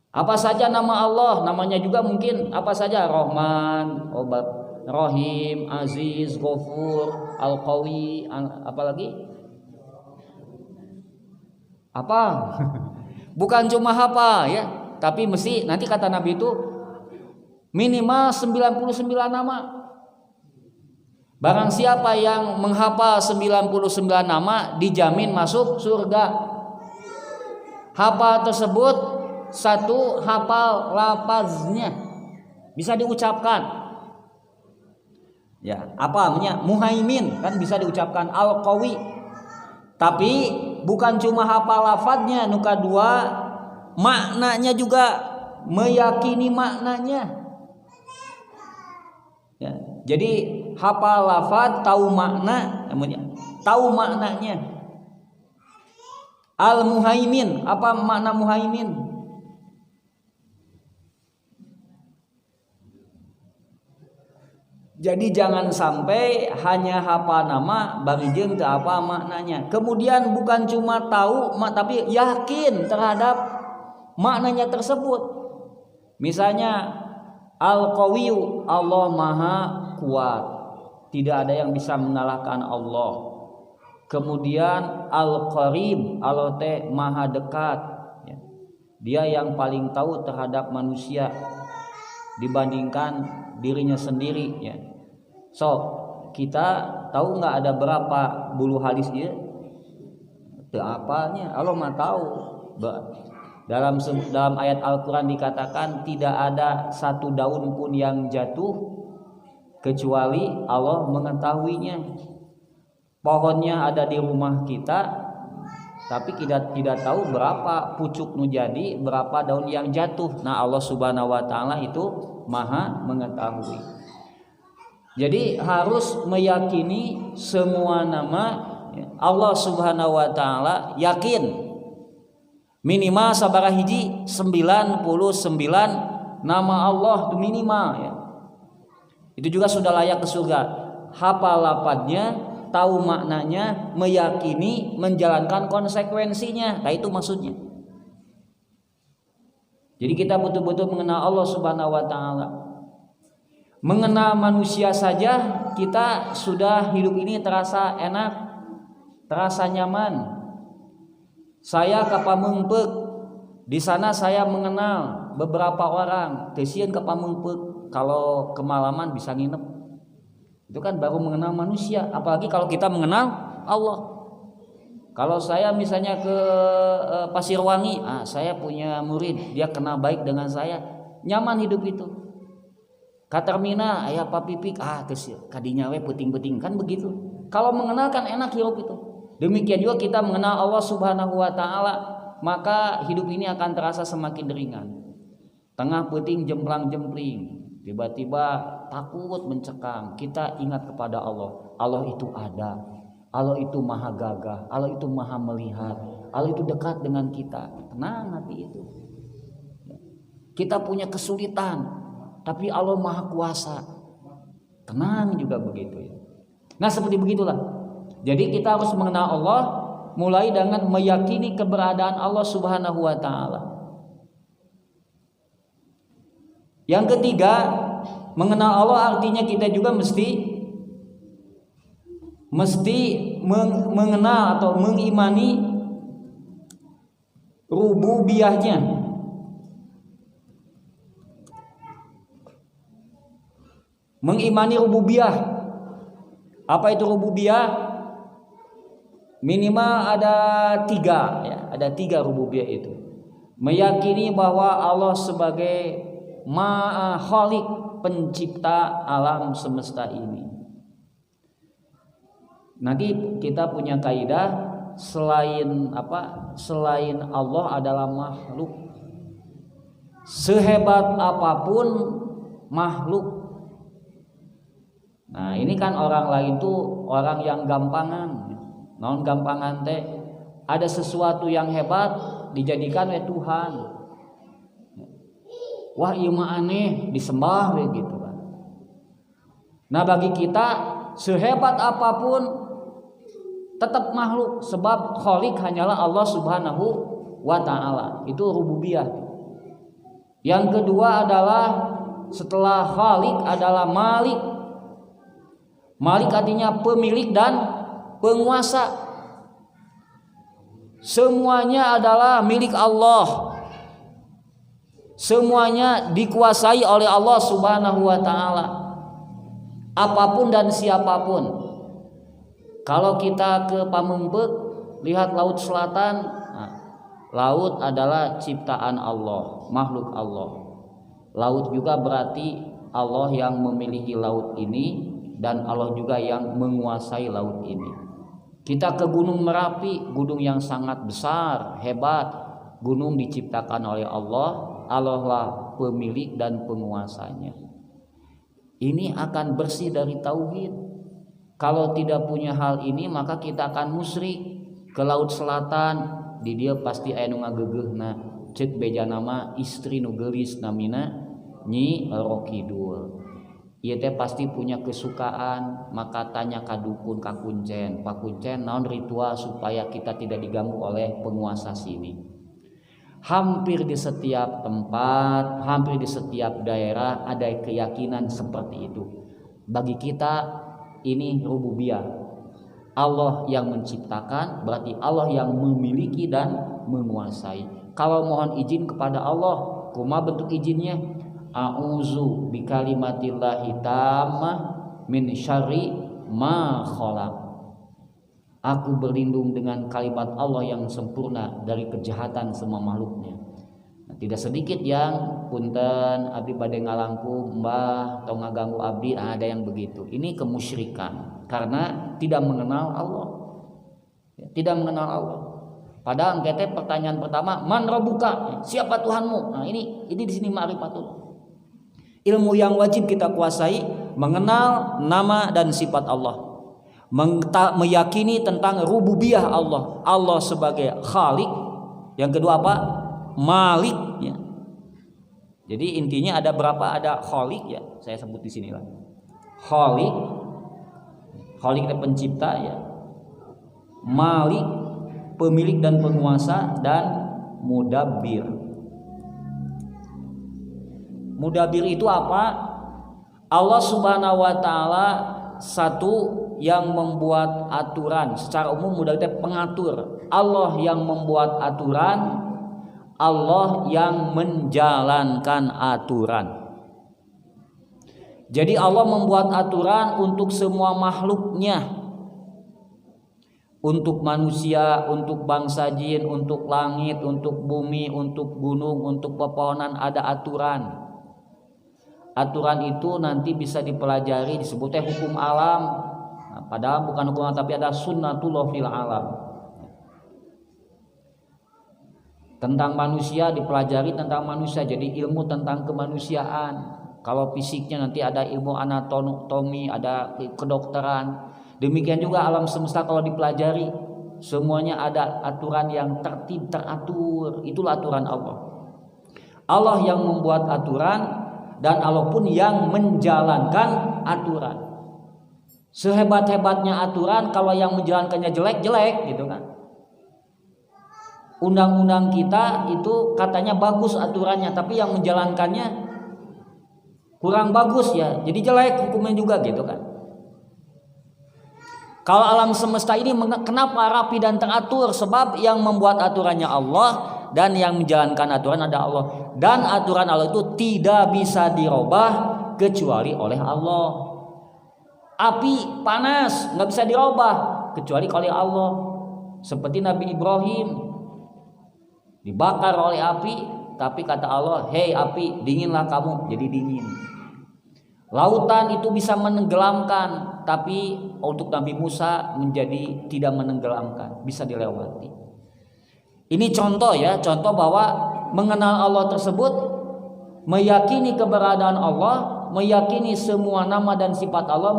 Apa saja nama Allah? Namanya juga mungkin apa saja, Rahman, Rahim, Aziz, Ghafur, Al-Qawi, apalagi? Apa? Bukan cuma hafal ya, tapi mesti nanti kata Nabi itu minimal 99 nama. Barang siapa yang menghafal 99 nama dijamin masuk surga. Hafal tersebut satu hafal lafaznya bisa diucapkan. Ya, apa namanya? Muhaimin kan bisa diucapkan, Al-Qawi. Tapi bukan cuma hafal lafadznya, nu kadua maknanya juga, meyakini maknanya. Ya, jadi hafal lafadz, tahu makna, tahu maknanya. Al-Muhaimin, apa makna Muhaimin? Jadi jangan sampai hanya hafal nama bagian ke apa maknanya. Kemudian bukan cuma tahu tapi yakin terhadap maknanya tersebut. Misalnya Al-Qawiyyu, Allah Maha Kuat. Tidak ada yang bisa mengalahkan Allah. Kemudian Al-Qarib, Allah teh Maha Dekat. Dia yang paling tahu terhadap manusia dibandingkan dirinya sendiri ya. So kita tahu nggak ada berapa bulu halis dia? Teu apanya, Allah mah tahu. Dalam ayat Al-Quran dikatakan tidak ada satu daun pun yang jatuh kecuali Allah mengetahuinya. Pohonnya ada di rumah kita, tapi kita tidak tahu berapa pucuk nu jadi, berapa daun yang jatuh. Nah Allah Subhanahu Wa Taala itu Maha mengetahui. Jadi harus meyakini semua nama Allah Subhanahu Wa Taala, yakin minimal sabaraha hiji 99 nama Allah itu minimal ya. Itu juga sudah layak ke surga. Hafal lafadznya, tahu maknanya, meyakini, menjalankan konsekuensinya. Nah itu maksudnya. Jadi kita betul-betul mengenal Allah Subhanahu Wa Taala. Mengenal manusia saja kita sudah hidup ini terasa enak. terasa nyaman. Saya ka Pamengpeuk, di sana saya mengenal beberapa orang. Teu sieun ka Pamengpeuk, kalau kemalaman bisa nginep. Itu kan baru mengenal manusia, apalagi kalau kita mengenal Allah. Kalau saya misalnya ke Pasirwangi, saya punya murid, dia kenal baik dengan saya, nyaman hidup itu. Ka terminal aya papipik, geus kadinya we peuting-peuting, kan begitu. Kalau mengenal kan enak hidup itu. Demikian juga kita mengenal Allah Subhanahu wa taala, maka hidup ini akan terasa semakin ringan. Tengah peuting jemplang-jempling, tiba-tiba takut mencekam, kita ingat kepada Allah. Allah itu ada, Allah itu maha gagah, Allah itu maha melihat, Allah itu dekat dengan kita. Tenang hati itu. Kita punya kesulitan, tapi Allah maha kuasa. Tenang juga begitu ya. Nah seperti begitulah. Jadi kita harus mengenal Allah mulai dengan meyakini keberadaan Allah Subhanahu wa taala. Yang ketiga, mengenal Allah artinya kita juga mesti mengenal atau mengimani rububiyahnya. Mengimani rububiyah. Apa itu rububiyah? Minimal ada 3 ya, ada 3 rububiyah itu. Meyakini bahwa Allah sebagai Maha Khalik, pencipta alam semesta ini. Nanti kita punya kaidah selain Allah adalah makhluk. Sehebat apapun makhluk. Nah, ini kan orang lain tuh orang yang gampangan. Naon gampangan teh? Ada sesuatu yang hebat dijadikan oleh Tuhan. Wah, ieu mah aneh, disembah begitu kan. Nah, bagi kita sehebat apapun tetap makhluk, sebab Khalik hanyalah Allah Subhanahu wa taala. Itu rububiyah. Yang kedua adalah setelah Khalik adalah Malik. Malik artinya pemilik dan penguasa. Semuanya adalah milik Allah. Semuanya dikuasai oleh Allah Subhanahu wa taala. Apapun dan siapapun. Kalau kita ke Pamengpeuk, lihat laut selatan, laut adalah ciptaan Allah, makhluk Allah. Laut juga berarti Allah yang memiliki laut ini dan Allah juga yang menguasai laut ini. Kita ke Gunung Merapi, gunung yang sangat besar, hebat. Gunung diciptakan oleh Allah, Allah lah pemilik dan penguasanya. Ini akan bersih dari tauhid. Kalau tidak punya hal ini maka kita akan musyrik. Ke laut selatan di dia pasti aya nu ngageugeuhna, ceuk beja nama istri nu geulis namina Nyi Rokidul. Ieu teh pasti punya kesukaan, maka tanya ka dukun ka kuncen, Pak Kuncen naon ritual supaya kita tidak diganggu oleh penguasa sini. Hampir di setiap tempat, hampir di setiap daerah ada keyakinan seperti itu. Bagi kita ini rububiyah. Allah yang menciptakan, berarti Allah yang memiliki dan menguasai. Kalau mohon izin kepada Allah, kumaha bentuk izinnya? A'udzu bikalimatillahi tammah min syarri ma khalaq. Aku berlindung dengan kalimat Allah yang sempurna dari kejahatan semua makhluknya. Tidak sedikit yang punten abdi bade ngalangkung mbah atau ngaganggu abdi, ada yang begitu. Ini kemusyrikan karena tidak mengenal Allah. Tidak mengenal Allah. Padahal engke pertanyaan pertama, man rabbuka? Siapa Tuhanmu? Nah, ini di sini ma'rifatullah. Ilmu yang wajib kita kuasai, mengenal nama dan sifat Allah. Meyakini tentang rububiyah Allah. Allah sebagai Khalik. Yang kedua apa? Malik ya. Jadi intinya ada berapa? Ada Khalik ya, saya sebut di sini lah. Khalik itu pencipta ya. Malik pemilik dan penguasa, dan Mudabbir. Mudabbir itu apa? Allah Subhanahu wa taala satu yang membuat aturan. Secara umum mudah kita pengatur. Allah yang membuat aturan, Allah yang menjalankan aturan. Jadi Allah membuat aturan untuk semua makhluknya. Untuk manusia, untuk bangsa jin, untuk langit, untuk bumi, untuk gunung, untuk pepohonan ada aturan. Aturan itu nanti bisa dipelajari, disebutnya hukum alam. Nah, padahal bukan hukum alam, tapi ada sunnatullah fil alam. Tentang manusia dipelajari tentang manusia, jadi ilmu tentang kemanusiaan. Kalau fisiknya nanti ada ilmu anatomi, ada kedokteran. Demikian juga alam semesta kalau dipelajari, semuanya ada aturan yang tertib, teratur. Itulah aturan Allah. Allah yang membuat aturan dan Allah pun yang menjalankan aturan. Sehebat-hebatnya aturan, kalau yang menjalankannya jelek-jelek gitu kan. Undang-undang kita itu katanya bagus aturannya, tapi yang menjalankannya kurang bagus ya, jadi jelek hukumnya juga gitu kan. Kalau alam semesta ini kenapa rapi dan teratur? Sebab yang membuat aturannya Allah dan yang menjalankan aturan ada Allah. Dan aturan Allah itu tidak bisa dirubah kecuali oleh Allah. Api panas nggak bisa dirubah kecuali oleh Allah. Seperti Nabi Ibrahim dibakar oleh api, tapi kata Allah, hei api dinginlah kamu, jadi dingin. Lautan itu bisa menenggelamkan, tapi untuk Nabi Musa menjadi tidak menenggelamkan, bisa dilewati. Ini contoh ya, contoh bahwa mengenal Allah tersebut, meyakini keberadaan Allah, meyakini semua nama dan sifat Allah,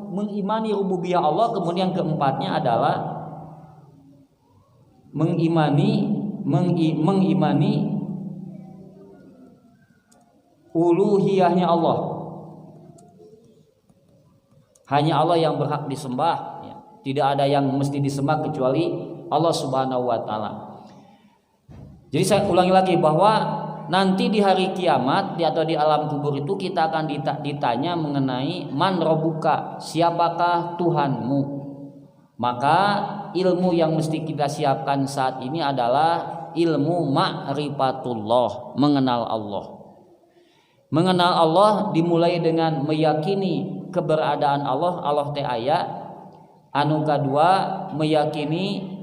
mengimani rububiyah Allah. Kemudian keempatnya adalah mengimani uluhiyahnya Allah. Hanya Allah yang berhak disembah ya. Tidak ada yang mesti disembah kecuali Allah Subhanahu wa ta'ala. Jadi saya ulangi lagi bahwa nanti di hari kiamat atau di alam kubur itu kita akan ditanya mengenai man rabbuka, siapakah Tuhanmu. Maka ilmu yang mesti kita siapkan saat ini adalah ilmu ma'rifatullah, mengenal Allah. Mengenal Allah dimulai dengan meyakini keberadaan Allah, Allah teh aya. Anu kedua, meyakini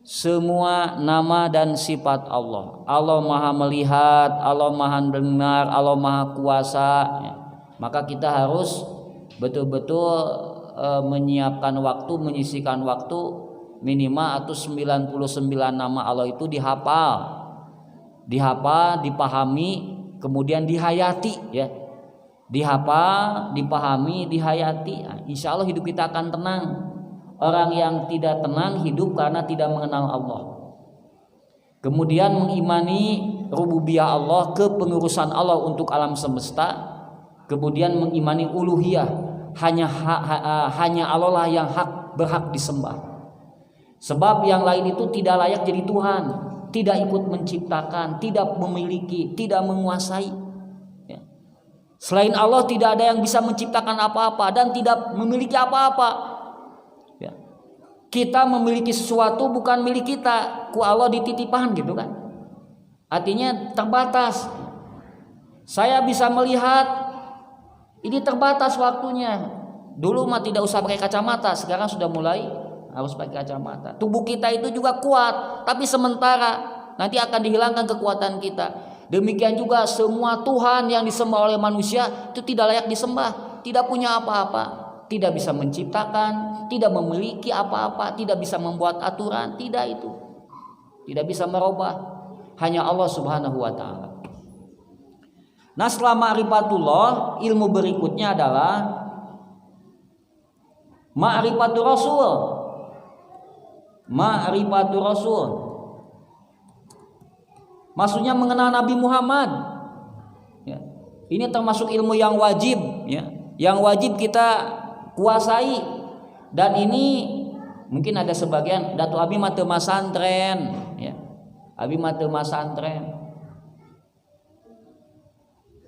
semua nama dan sifat Allah. Allah Maha melihat, Allah Maha dengar, Allah Maha kuasa ya. Maka kita harus betul-betul menyiapkan waktu, menyisihkan waktu minimal atau 99 nama Allah itu dihafal, dipahami, kemudian dihayati ya. Dihafal, dipahami, dihayati. Nah, insya Allah hidup kita akan tenang. Orang yang tidak tenang hidup karena tidak mengenal Allah. Kemudian mengimani rububiyah Allah, kepengurusan Allah untuk alam semesta. Kemudian mengimani uluhiyah, hanya Allah lah yang berhak disembah. Sebab yang lain itu tidak layak jadi Tuhan, tidak ikut menciptakan, tidak memiliki, tidak menguasai. Selain Allah tidak ada yang bisa menciptakan apa-apa dan tidak memiliki apa-apa ya. Kita memiliki sesuatu bukan milik kita, ku Allah dititipkan gitu kan. Artinya terbatas. Saya bisa melihat, ini terbatas waktunya. Dulu mah tidak usah pakai kacamata, sekarang sudah mulai harus pakai kacamata. Tubuh kita itu juga kuat, tapi sementara nanti akan dihilangkan kekuatan kita. Demikian juga semua Tuhan yang disembah oleh manusia itu tidak layak disembah, tidak punya apa-apa, tidak bisa menciptakan, tidak memiliki apa-apa, tidak bisa membuat aturan, tidak itu. Tidak bisa merubah, hanya Allah Subhanahu wa taala. Nah, setelah ma'rifatullah, ilmu berikutnya adalah ma'rifatul Rasul. Ma'rifatul Rasul. Maksudnya mengenal Nabi Muhammad ya. Ini termasuk ilmu yang wajib ya, yang wajib kita kuasai. Dan ini mungkin ada sebagian Datu Abi mate masantren ya. Abi mate masantren.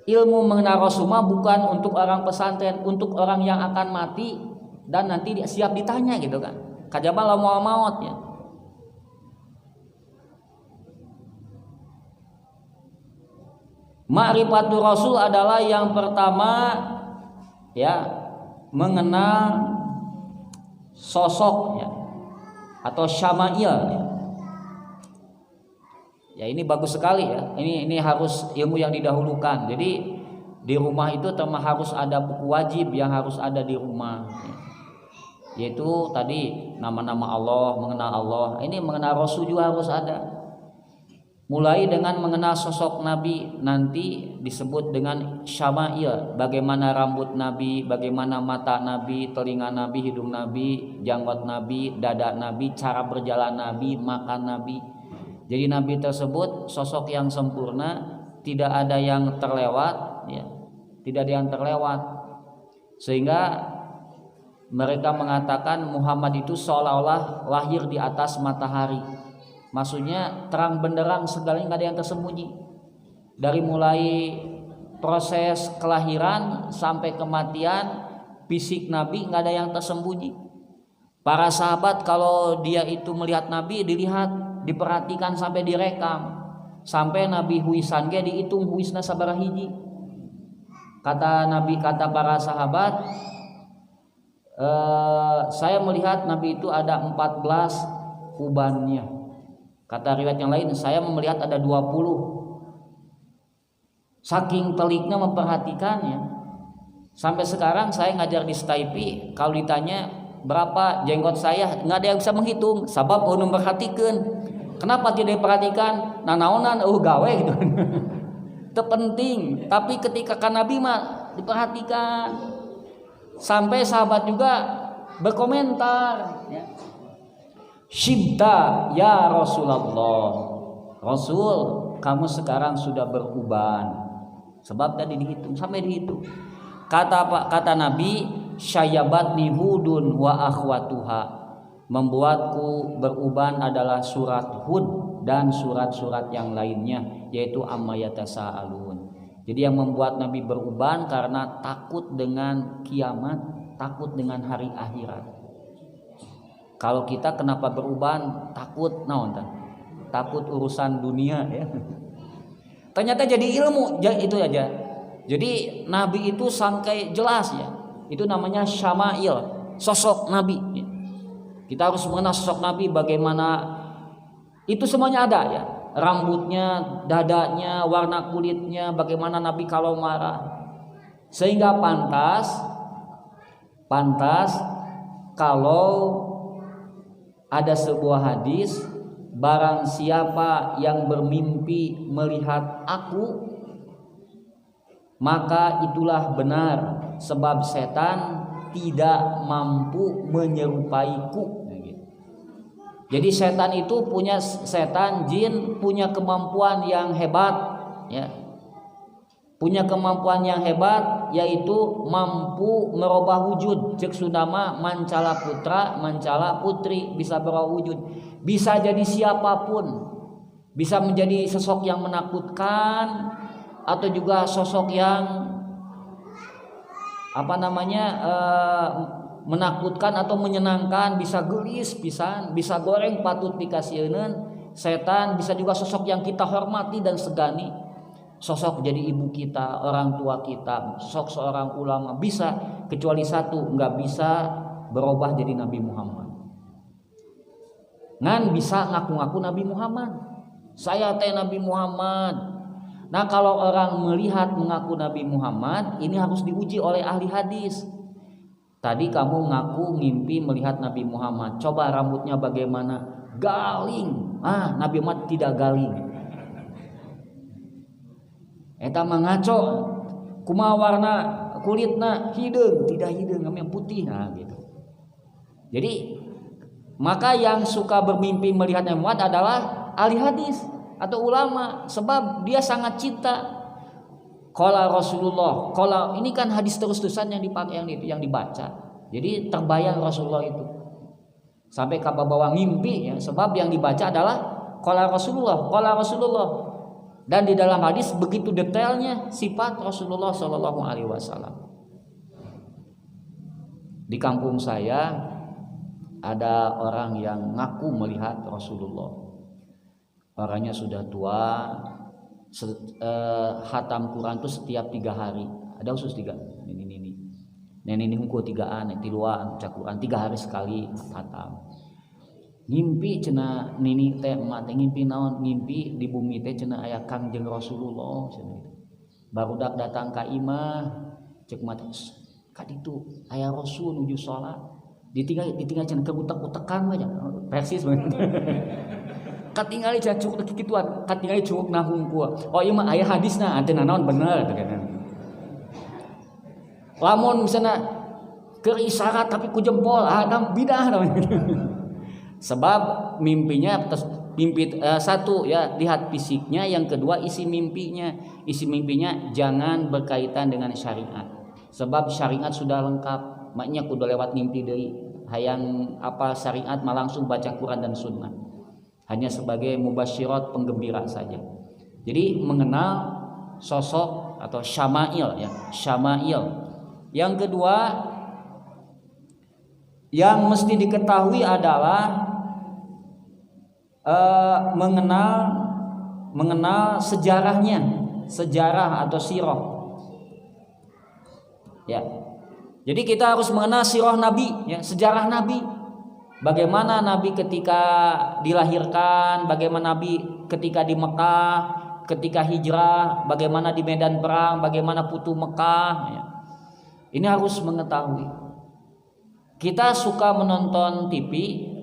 Ilmu mengenal Rasulullah bukan untuk orang pesantren, untuk orang yang akan mati dan nanti siap ditanya gitu kan. Kajaba mau maut ya. Ma'rifatul Rasul adalah yang pertama ya, mengenal sosok ya, atau syama'il ya. Ya ini bagus sekali ya. Ini harus ilmu yang didahulukan. Jadi di rumah itu harus ada buku wajib yang harus ada di rumah. Ya. Yaitu tadi nama-nama Allah, mengenal Allah. Ini mengenal Rasul juga harus ada. Mulai dengan mengenal sosok Nabi, nanti disebut dengan syama'il. Bagaimana rambut Nabi, bagaimana mata Nabi, telinga Nabi, hidung Nabi, janggut Nabi, dada Nabi, cara berjalan Nabi, makan Nabi. Jadi Nabi tersebut sosok yang sempurna, tidak ada yang terlewat ya. Tidak ada yang terlewat. Sehingga mereka mengatakan Muhammad itu seolah-olah lahir di atas matahari. Maksudnya terang benderang, segalanya nggak ada yang tersembunyi. Dari mulai proses kelahiran sampai kematian, fisik Nabi nggak ada yang tersembunyi. Para sahabat kalau dia itu melihat Nabi, dilihat, diperhatikan sampai direkam. Sampai Nabi huisan ge dihitung huisna sabaraha hiji. Kata Nabi, kata para sahabat, saya melihat Nabi itu ada 14 ubannya. Kata riwayat yang lain, saya melihat ada 20. Saking teliknya memperhatikannya. Sampai sekarang saya ngajar di Staipi, kalau ditanya berapa jenggot saya, nggak ada yang bisa menghitung. Sabab ulun memperhatikan. Kenapa tidak diperhatikan? Nanaonan gawe gitu. Itu penting. Tapi ketika kan Nabi mah diperhatikan. Sampai sahabat juga berkomentar ya. Syibta ya Rasulullah. Rasul, kamu sekarang sudah beruban. Sebab tadi dihitung, sampai dihitung. Kata Nabi, syayabatni hudun wa akhwatuha. Membuatku beruban adalah surat Hud dan surat-surat yang lainnya, yaitu amma yatasaalun. Jadi yang membuat Nabi beruban karena takut dengan kiamat, takut dengan hari akhirat. Kalau kita kenapa beruban? Takut naon tah? Takut urusan dunia ya. Ternyata jadi ilmu itu aja. Jadi Nabi itu sampai jelas ya. Itu namanya syama'il, sosok Nabi ya. Kita harus mengenal sosok Nabi, bagaimana itu semuanya ada ya. Rambutnya, dadanya, warna kulitnya, bagaimana Nabi kalau marah. Sehingga pantas kalau ada sebuah hadis, barang siapa yang bermimpi melihat aku, maka itulah benar, sebab setan tidak mampu menyerupaiku. Jadi setan itu jin punya kemampuan yang hebat ya. Punya kemampuan yang hebat, yaitu mampu merubah wujud. Cek Sundama mancala putra, mancala putri, bisa berubah wujud. Bisa jadi siapapun. Bisa menjadi sosok yang menakutkan atau juga sosok yang menakutkan atau menyenangkan, bisa gelis pisan, bisa goreng patut dikasieun setan, bisa juga sosok yang kita hormati dan segani. Sosok jadi ibu kita, orang tua kita, sosok seorang ulama, bisa, kecuali satu, nggak bisa berubah jadi Nabi Muhammad. Ngan bisa ngaku-ngaku Nabi Muhammad, saya teh Nabi Muhammad. Nah kalau orang melihat mengaku Nabi Muhammad, ini harus diuji oleh ahli hadis. Tadi kamu ngaku ngimpi melihat Nabi Muhammad, coba rambutnya bagaimana? Galing. Nabi Muhammad tidak galing. Eta mah ngaco. Kumaha warna kulitna? Hideung, tidak hideung, kami yang putih. Nah gitu. Jadi maka yang suka bermimpi melihat Nabi Muhammad adalah ahli hadis atau ulama, sebab dia sangat cinta. Qala Rasulullah, ini kan hadis terus-terusan yang dipakai yang dibaca. Jadi terbayang Rasulullah itu. Sampai ke bawah mimpi ya, sebab yang dibaca adalah qala Rasulullah. Dan di dalam hadis begitu detailnya sifat Rasulullah sallallahu alaihi wasallam. Di kampung saya ada orang yang ngaku melihat Rasulullah. Orangnya sudah tua, khatam Quran itu setiap 3 hari. Ada khusus 3. Ini hungku 3an, tiluan Quran 3 hari sekali khatam. Ngimpi cenah nini teh emak teh ngimpi naon? Ngimpi di bumi teh cenah aya Kangjeng Rasulullah cenah itu. Barudak datang ka imah cek mah ka ditu aya Rasul nuju salat. Ditinggal cenah keutek-utekan mah persis banget. Katingali cenah cukup kituan, katingali cukup nahung ku. Oh ieu mah aya hadisna teh naon bener teh kana. Lamun misalnya keur isyarat tapi ku jempol bidah namanya. Sebab mimpinya satu ya lihat fisiknya, yang kedua isi mimpinya. Isi mimpinya jangan berkaitan dengan syariat. Sebab syariat sudah lengkap, maknya kudu lewat mimpi deui. Hayang apa syariat mah langsung baca Quran dan sunnah. Hanya sebagai mubasyirat, penggembira saja. Jadi mengenal sosok atau syama'il ya, syama'il. Yang kedua yang mesti diketahui adalah mengenal sejarahnya, sejarah atau sirah. Ya. Jadi kita harus mengenal sirah Nabi, ya, sejarah Nabi. Bagaimana Nabi ketika dilahirkan, bagaimana Nabi ketika di Mekah, ketika hijrah, bagaimana di medan perang, bagaimana Futuh Mekah, ya. Ini harus mengetahui. Kita suka menonton TV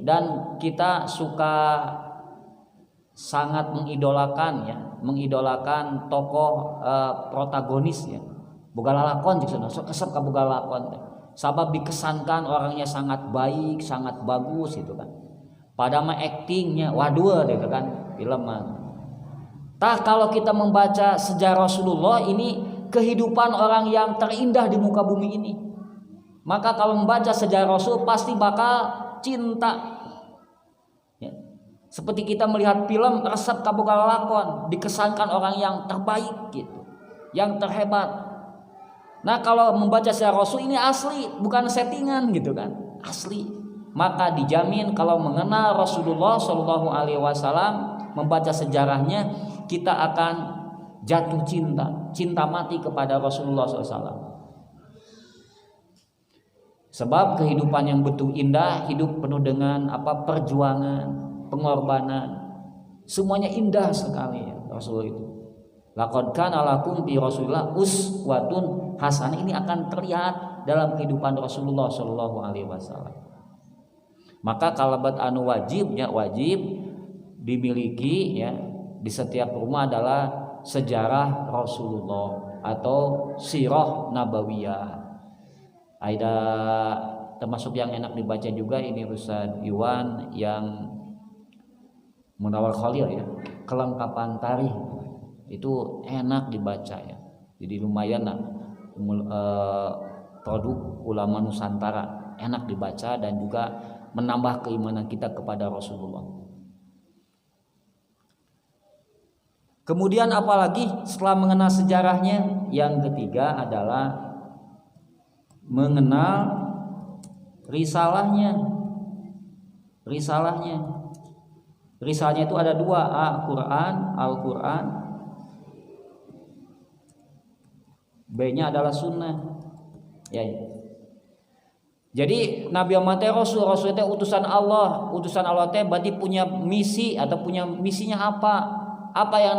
dan kita suka sangat mengidolakan tokoh protagonis ya. Boga lalakon jeung kesep ka boga lalakon teh. Sabab dikesankan orangnya sangat baik, sangat bagus gitu kan. Padahal mah aktingnya waduh gitu kan, film mah. Tah kalau kita membaca sejarah Rasulullah, ini kehidupan orang yang terindah di muka bumi ini. Maka kalau membaca sejarah Rasul pasti bakal cinta. Ya. Seperti kita melihat film resep kaboga lalakon, dikesankan orang yang terbaik gitu, yang terhebat. Nah kalau membaca sejarah Rasul ini asli, bukan settingan gitu kan, asli. Maka dijamin kalau mengenal Rasulullah Shallallahu Alaihi Wasallam, membaca sejarahnya, kita akan jatuh cinta mati kepada Rasulullah SAW. Sebab kehidupan yang betul indah, hidup penuh dengan perjuangan, pengorbanan, semuanya indah sekali ya Rasul itu. Laqad kana lakum fi Rasulillah uswatun hasanah, ini akan terlihat dalam kehidupan Rasulullah Shallallahu Alaihi Wasallam. Maka kalabat anu wajibnya wajib dimiliki ya di setiap rumah adalah sejarah Rasulullah atau sirah nabawiyah. Ada termasuk yang enak dibaca juga ini Ustaz Iwan yang Munawar Khalil ya, kelengkapan tarikh itu enak dibaca ya. Jadi lumayan lah produk ulama Nusantara, enak dibaca dan juga menambah keimanan kita kepada Rasulullah. Kemudian apalagi setelah mengenal sejarahnya, yang ketiga adalah mengenal risalahnya. Risalahnya itu ada 2, Al-Quran, B-nya adalah sunnah. Ya. Jadi Nabi Muhammad Rasul itu utusan Allah teh berarti punya misi atau punya misinya apa? Apa yang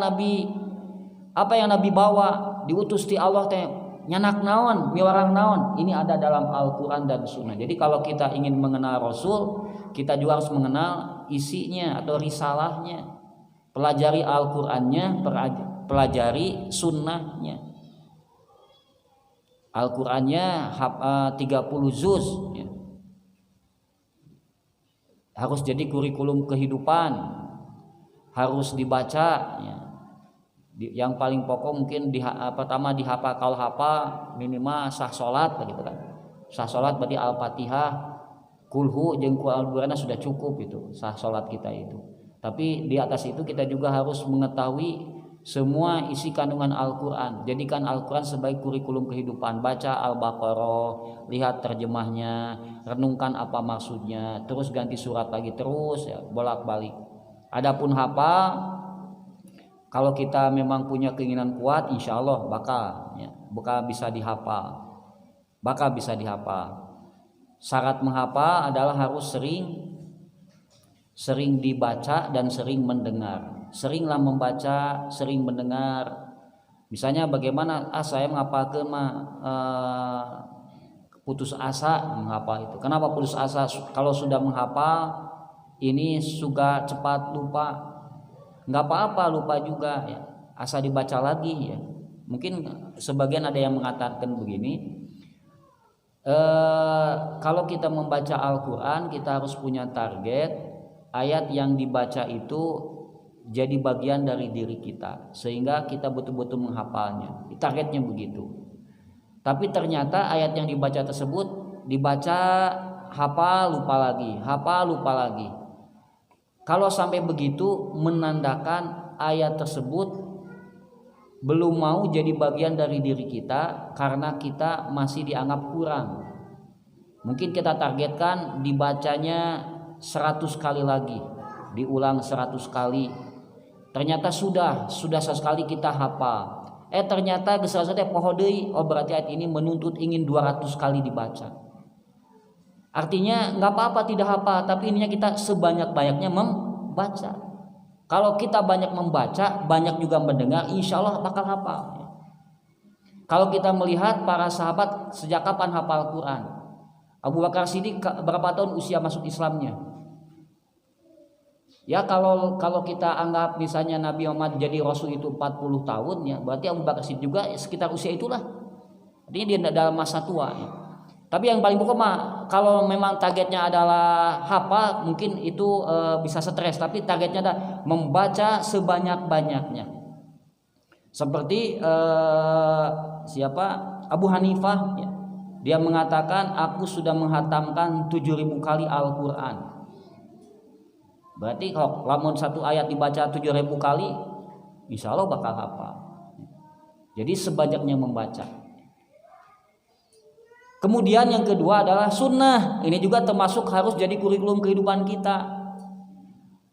Nabi bawa, diutus di Allah teh nyanak naon, miwarang naon, ini ada dalam Al-Quran dan Sunnah. Jadi kalau kita ingin mengenal Rasul, kita juga harus mengenal isinya atau risalahnya. Pelajari Al-Qurannya, pelajari Sunnahnya. Al-Qurannya 30 juz ya. Harus jadi kurikulum kehidupan, harus dibaca ya. Yang paling pokok mungkin pertama dihafal, kalau hafal minimal sah salat gitu kan. Sah salat berarti Al-Fatihah, kulhu jeung Al-Qur'an sudah cukup itu sah salat kita itu. Tapi di atas itu kita juga harus mengetahui semua isi kandungan Al-Quran. Jadikan Al-Quran sebagai kurikulum kehidupan. Baca Al-Baqarah, lihat terjemahnya, renungkan apa maksudnya, terus ganti surat lagi, terus ya, bolak-balik. Adapun hafal, kalau kita memang punya keinginan kuat, insya Allah bakal bisa dihafal. Bakal bisa dihafal. Syarat menghafal adalah harus sering dibaca dan sering mendengar. Seringlah membaca, sering mendengar. Misalnya bagaimana saya menghafalkeun putus asa menghafal itu. Kenapa putus asa? Kalau sudah menghafal ini suka cepat lupa. Enggak apa-apa lupa juga ya. Asa dibaca lagi ya. Mungkin sebagian ada yang mengatakan begini. Kalau kita membaca Al-Quran, kita harus punya target ayat yang dibaca itu jadi bagian dari diri kita, sehingga kita betul-betul menghafalnya. Targetnya begitu. Tapi ternyata ayat yang dibaca tersebut dibaca hafal lupa lagi, hafal lupa lagi. Kalau sampai begitu menandakan ayat tersebut belum mau jadi bagian dari diri kita karena kita masih dianggap kurang. Mungkin kita targetkan dibacanya 100 kali lagi, diulang 100 kali. Ternyata sudah sekali kita hafal. Ternyata geus teh poho deui. Oh berarti ayat ini menuntut ingin 200 kali dibaca. Artinya enggak apa-apa tidak hafal, tapi ininya kita sebanyak-banyaknya membaca. Kalau kita banyak membaca, banyak juga mendengar, insya Allah bakal hafal. Kalau kita melihat para sahabat sejak kapan hafal Quran? Abu Bakar Siddiq berapa tahun usia masuk Islamnya? Ya kalau kita anggap misalnya Nabi Muhammad jadi Rasul itu 40 tahun ya, berarti Abu Bakar Siddiq juga sekitar usia itulah. Artinya dia dalam masa tua ya. Tapi yang paling pokok mah kalau memang targetnya adalah hafal, mungkin itu bisa stres, tapi targetnya adalah membaca sebanyak-banyaknya. Seperti siapa? Abu Hanifah ya. Dia mengatakan aku sudah menghatamkan 7.000 kali Al-Qur'an. Berarti kalau lamun satu ayat dibaca 7.000 kali, insya Allah bakal hafal. Jadi sebanyaknya membaca. Kemudian yang kedua adalah sunnah. Ini juga termasuk harus jadi kurikulum kehidupan kita.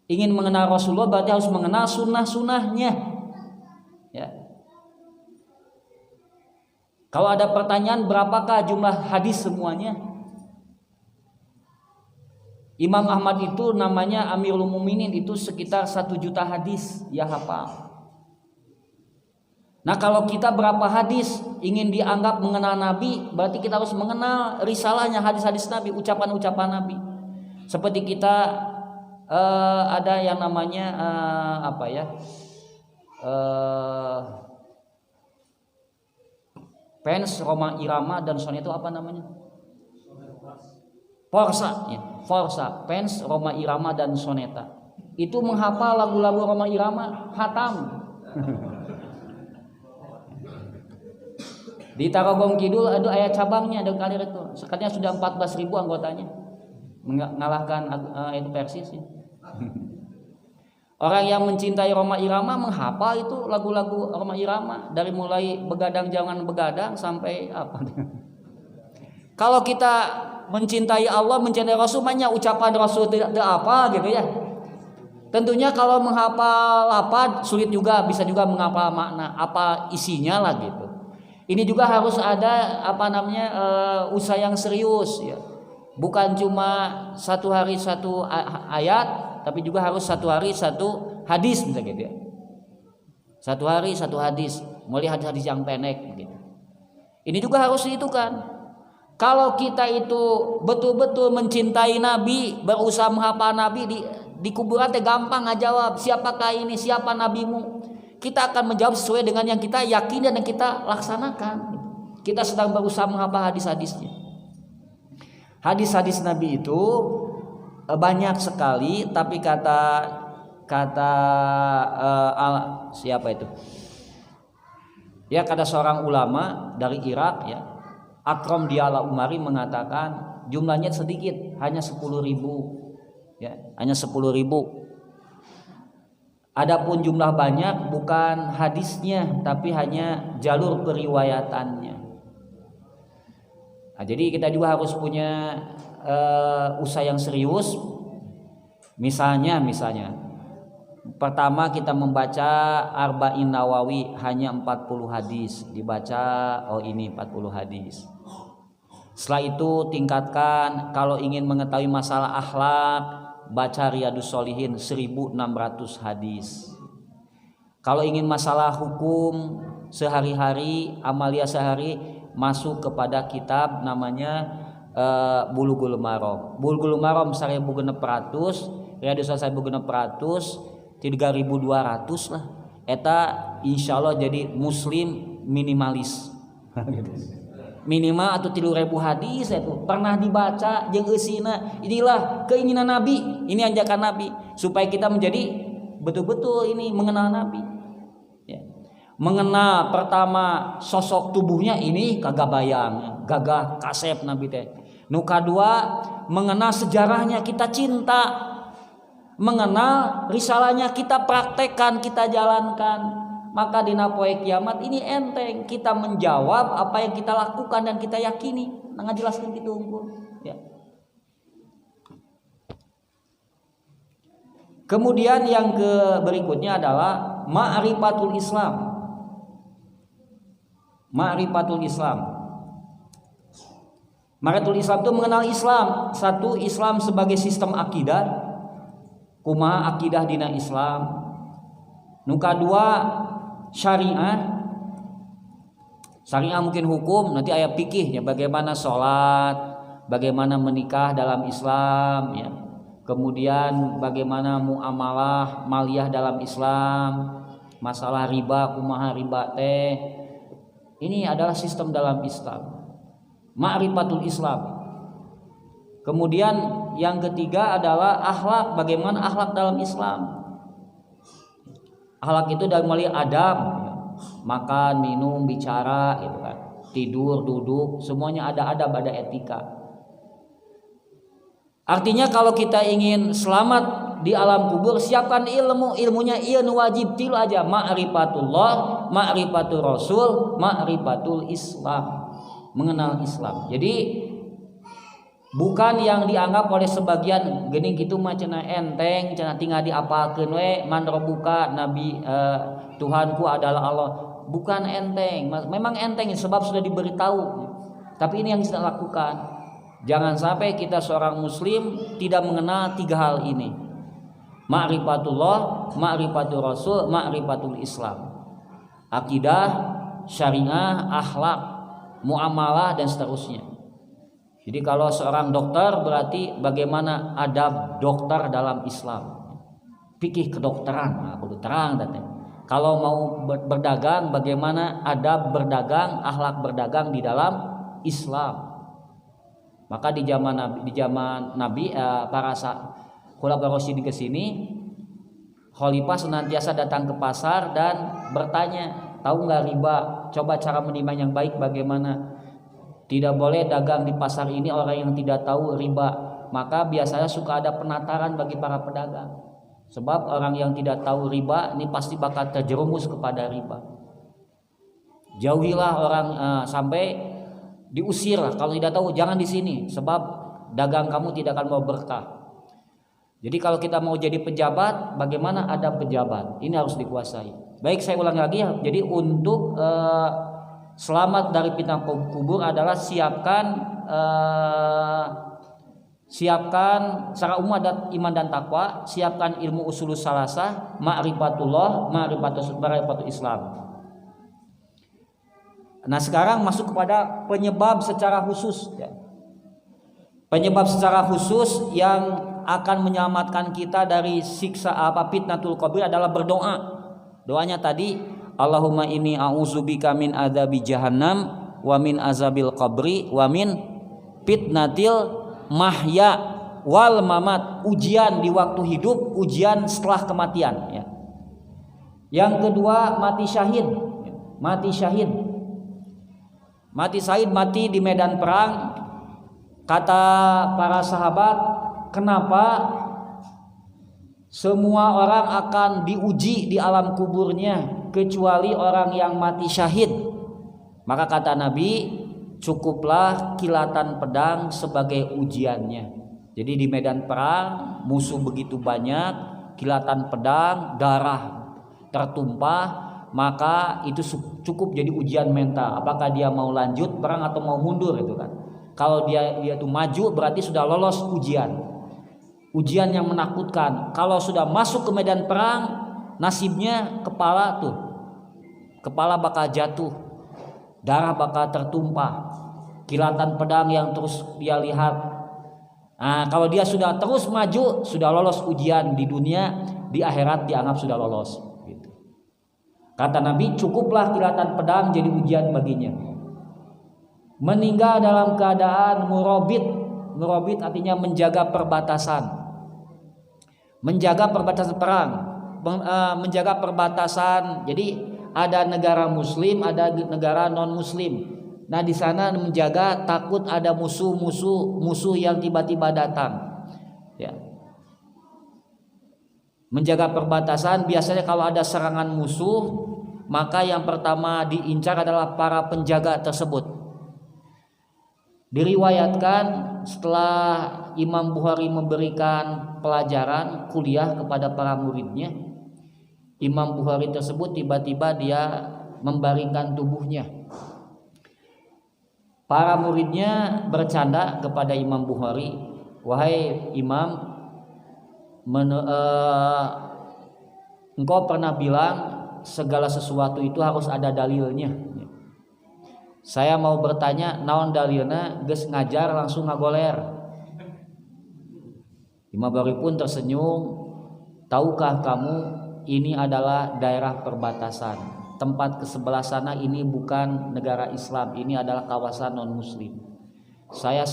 Ingin mengenal Rasulullah berarti harus mengenal sunnah-sunnahnya. Ya. Kalau ada pertanyaan berapakah jumlah hadis semuanya? Imam Ahmad itu namanya Amirul Mukminin, itu sekitar 1 juta hadis ya hafal. Nah kalau kita berapa hadis ingin dianggap mengenal Nabi, berarti kita harus mengenal risalahnya, hadis-hadis Nabi, ucapan-ucapan Nabi. Seperti kita ada yang namanya fans Roma Irama dan Soneto apa namanya? Forsa, ya. Forsa, fans Roma Irama dan Soneta. Itu menghafal lagu-lagu Roma Irama, hatam. Di Tarogong Kidul ada ayat cabangnya, ada kali itu. Sekarang sudah 14.000 anggotanya. Mengalahkan itu Persis. Ya. Orang yang mencintai Roma Irama menghafal itu lagu-lagu Roma Irama dari mulai begadang jangan begadang sampai apa. Kalau kita mencintai Allah, mencintai Rasul, banyak ucapan Rasul tidak apa gitu ya. Tentunya kalau menghafal apa sulit juga, bisa juga menghafal makna apa isinya lah gitu. Ini juga harus ada usaha yang serius ya. Bukan cuma satu hari satu ayat, tapi juga harus satu hari satu hadis misalnya gitu ya. Satu hari satu hadis, mulai hadis-hadis yang pendek gitu. Ini juga harus itu kan. Kalau kita itu betul-betul mencintai Nabi, berusaha menghafal Nabi, di kuburan teh gampang ngajawab siapakah ini, siapa nabimu. Kita akan menjawab sesuai dengan yang kita yakini dan yang kita laksanakan. Kita sedang berusaha menghafal hadis-hadisnya. Hadis-hadis Nabi itu banyak sekali, tapi kata siapa itu? Ya kata seorang ulama dari Irak ya. Akram Diala Umari mengatakan jumlahnya sedikit, hanya 10.000 ya, hanya 10.000. Adapun jumlah banyak bukan hadisnya, tapi hanya jalur periwayatannya. Nah, jadi kita juga harus punya usaha yang serius. Misalnya, pertama kita membaca Arba'in Nawawi hanya 40 hadis, dibaca ini 40 hadis. Setelah itu tingkatkan, kalau ingin mengetahui masalah akhlak, baca Riyadus Shalihin 1600 hadis. Kalau ingin masalah hukum sehari-hari, amalia sehari, masuk kepada kitab namanya Bulughul Maram. Bulughul Maram 1600, Riyadus Shalihin 1600, 3200 lah. Eta insyaallah jadi muslim minimalis. Minimal atau 3000 hadis itu pernah dibaca jeung eusina. Inilah keinginan Nabi, ini ajakan Nabi supaya kita menjadi betul-betul ini mengenal Nabi ya. Mengenal pertama sosok tubuhnya ini kagak bayang, gagah kasep Nabi teh. Nu kadua mengenal sejarahnya kita cinta, mengenal risalahnya kita praktekkan, kita jalankan. Maka dina poe kiamat ini enteng kita menjawab apa yang kita lakukan dan kita yakini. Nah, ngajelaskeun kitu unggul ya. Kemudian yang berikutnya adalah ma'rifatul Islam. Ma'rifatul Islam. Ma'rifatul Islam itu mengenal Islam. Satu, Islam sebagai sistem akidah. Kumaha akidah dina Islam. Nu kadua syariah mungkin hukum, nanti ayat fikih ya, bagaimana sholat, bagaimana menikah dalam Islam ya, kemudian bagaimana muamalah maliyah dalam Islam, masalah riba, kumaha riba teh, ini adalah sistem dalam Islam, ma'rifatul Islam. Kemudian yang ketiga adalah akhlak, bagaimana akhlak dalam Islam. Akhlak itu dari mulai adab, makan, minum, bicara, gitu kan, tidur, duduk, semuanya ada adab, ada etika. Artinya kalau kita ingin selamat di alam kubur, siapkan ilmunya iya nu wajib tilu aja, ma'rifatullah, ma'rifatul Rasul, ma'rifatul Islam, mengenal Islam. Jadi bukan yang dianggap oleh sebagian geuning kitu mah cenah enteng, cenah tinggal diapalkeun we man rabbuka nabi Tuhanku adalah Allah. Bukan enteng, memang enteng sebab sudah diberitahu. Tapi ini yang kita lakukan. Jangan sampai kita seorang muslim tidak mengenal tiga hal ini. Ma'rifatullah, ma'rifatul Rasul, ma'rifatul Islam. Akidah, syariah, akhlak, muamalah dan seterusnya. Jadi kalau seorang dokter berarti bagaimana adab dokter dalam Islam, fikih kedokteran, nah, kudu terang teh. Kalau mau berdagang, bagaimana adab berdagang, akhlak berdagang di dalam Islam. Maka di zaman Nabi para khulafaur rasyidin ke sini, khalifah senantiasa datang ke pasar dan bertanya, tahu nggak riba? Coba cara menimbang yang baik bagaimana? Tidak boleh dagang di pasar ini orang yang tidak tahu riba. Maka biasanya suka ada penataran bagi para pedagang. Sebab orang yang tidak tahu riba ini pasti bakal terjerumus kepada riba. Jauhilah orang sampai diusir lah. Kalau tidak tahu jangan di sini. Sebab dagang kamu tidak akan mau berkah. Jadi kalau kita mau jadi pejabat, bagaimana adab pejabat? Ini harus dikuasai. Baik, saya ulang lagi ya. Jadi untuk selamat dari fitnah kubur adalah siapkan secara umum adat iman dan takwa, siapkan ilmu usulus salasah, ma'rifatullah, ma'rifatul Islam. Nah sekarang masuk kepada penyebab secara khusus ya. Penyebab secara khusus yang akan menyelamatkan kita dari siksa fitnatul qabr adalah berdoa. Doanya tadi, Allahumma inni a'udzubika min adzabi jahannam wa min azabil qabri wa min fitnatil mahya wal mamat, ujian di waktu hidup, ujian setelah kematian ya. Yang kedua mati syahid. Mati di medan perang. Kata para sahabat, kenapa Semua orang akan diuji di alam kuburnya kecuali orang yang mati syahid. Maka kata Nabi, cukuplah kilatan pedang sebagai ujiannya. Jadi di medan perang musuh begitu banyak, kilatan pedang, darah tertumpah, maka itu cukup jadi ujian mental. Apakah dia mau lanjut perang atau mau mundur itu kan. Kalau dia tuh maju berarti sudah lolos ujian. Ujian yang menakutkan. Kalau sudah masuk ke medan perang, nasibnya kepala bakal jatuh, darah bakal tertumpah, kilatan pedang yang terus dia lihat. Nah, kalau dia sudah terus maju, sudah lolos ujian di dunia, di akhirat dianggap sudah lolos. Gitu. Kata Nabi, cukuplah kilatan pedang jadi ujian baginya. Meninggal dalam keadaan murabit. Murabit artinya menjaga perbatasan. Menjaga perbatasan perang, menjaga perbatasan. Jadi ada negara muslim, ada negara non muslim. Nah, di sana menjaga takut ada musuh yang tiba-tiba datang. Ya. Menjaga perbatasan, biasanya kalau ada serangan musuh, maka yang pertama diincar adalah para penjaga tersebut. Diriwayatkan setelah Imam Bukhari memberikan pelajaran kuliah kepada para muridnya, Imam Bukhari tersebut tiba-tiba dia membaringkan tubuhnya. Para muridnya bercanda kepada Imam Bukhari, "Wahai Imam, engkau pernah bilang segala sesuatu itu harus ada dalilnya. Saya mau bertanya, naon dalilna geus ngajar langsung ngagoler." Imam Bukhari pun tersenyum, "Tahukah kamu ini adalah daerah perbatasan. Tempat ke sebelah sana ini bukan negara Islam, ini adalah kawasan non muslim. Saya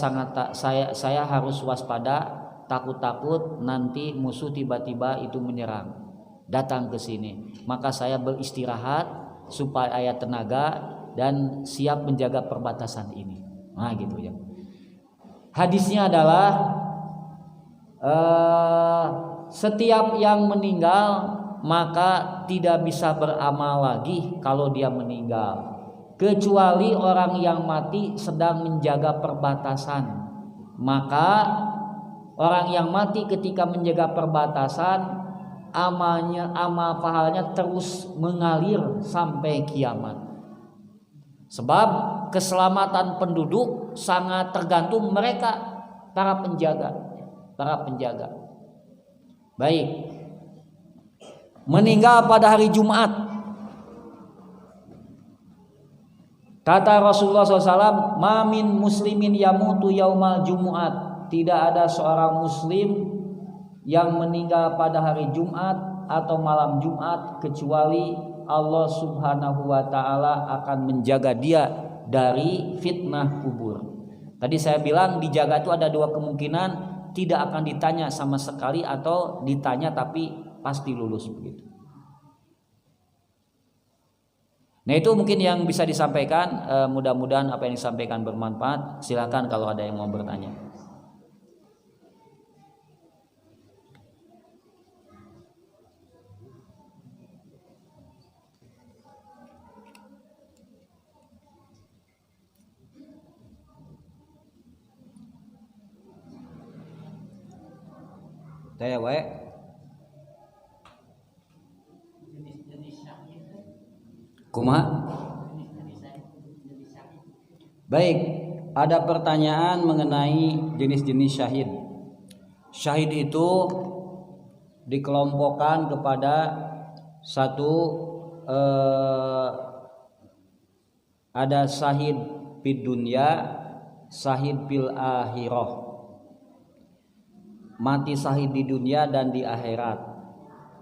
harus waspada, takut-takut nanti musuh tiba-tiba itu menyerang, datang ke sini. Maka saya beristirahat supaya ada tenaga dan siap menjaga perbatasan ini." Nah, gitu ya. Hadisnya adalah setiap yang meninggal maka tidak bisa beramal lagi kalau dia meninggal, kecuali orang yang mati sedang menjaga perbatasan. Maka orang yang mati ketika menjaga perbatasan, amal pahalanya terus mengalir sampai kiamat. Sebab keselamatan penduduk sangat tergantung mereka, para penjaga. Baik. Meninggal pada hari Jumat. Kata Rasulullah SAW, "Ma min muslimin yamutu yaumal jumu'at." Tidak ada seorang muslim yang meninggal pada hari Jumat atau malam Jumat kecuali Allah Subhanahu wa taala akan menjaga dia dari fitnah kubur. Tadi saya bilang dijaga itu ada dua kemungkinan, tidak akan ditanya sama sekali atau ditanya tapi pasti lulus begitu. Nah, itu mungkin yang bisa disampaikan. Mudah-mudahan apa yang disampaikan bermanfaat. Silakan kalau ada yang mau bertanya. Tanya wae. Kumaha? Baik, ada pertanyaan mengenai jenis-jenis syahid. Syahid itu dikelompokkan kepada satu, ada syahid fid dunya, syahid fil akhirah. Mati syahid di dunia dan di akhirat.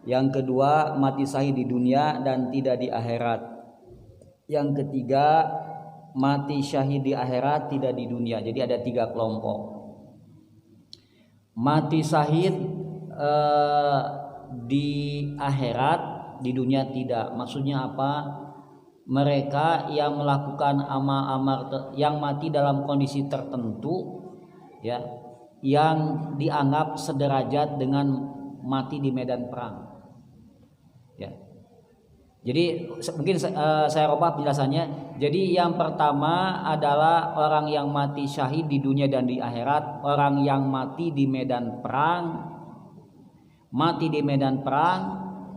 Yang kedua, mati syahid di dunia dan tidak di akhirat. Yang ketiga, mati syahid di akhirat tidak di dunia. Jadi ada 3 kelompok. Mati syahid di akhirat, di dunia tidak. Maksudnya apa? Mereka yang melakukan amal-amal, yang mati dalam kondisi tertentu, ya, yang dianggap sederajat dengan mati di medan perang. Ya. Jadi mungkin saya robah penjelasannya. Jadi yang pertama adalah orang yang mati syahid di dunia dan di akhirat, orang yang mati di medan perang,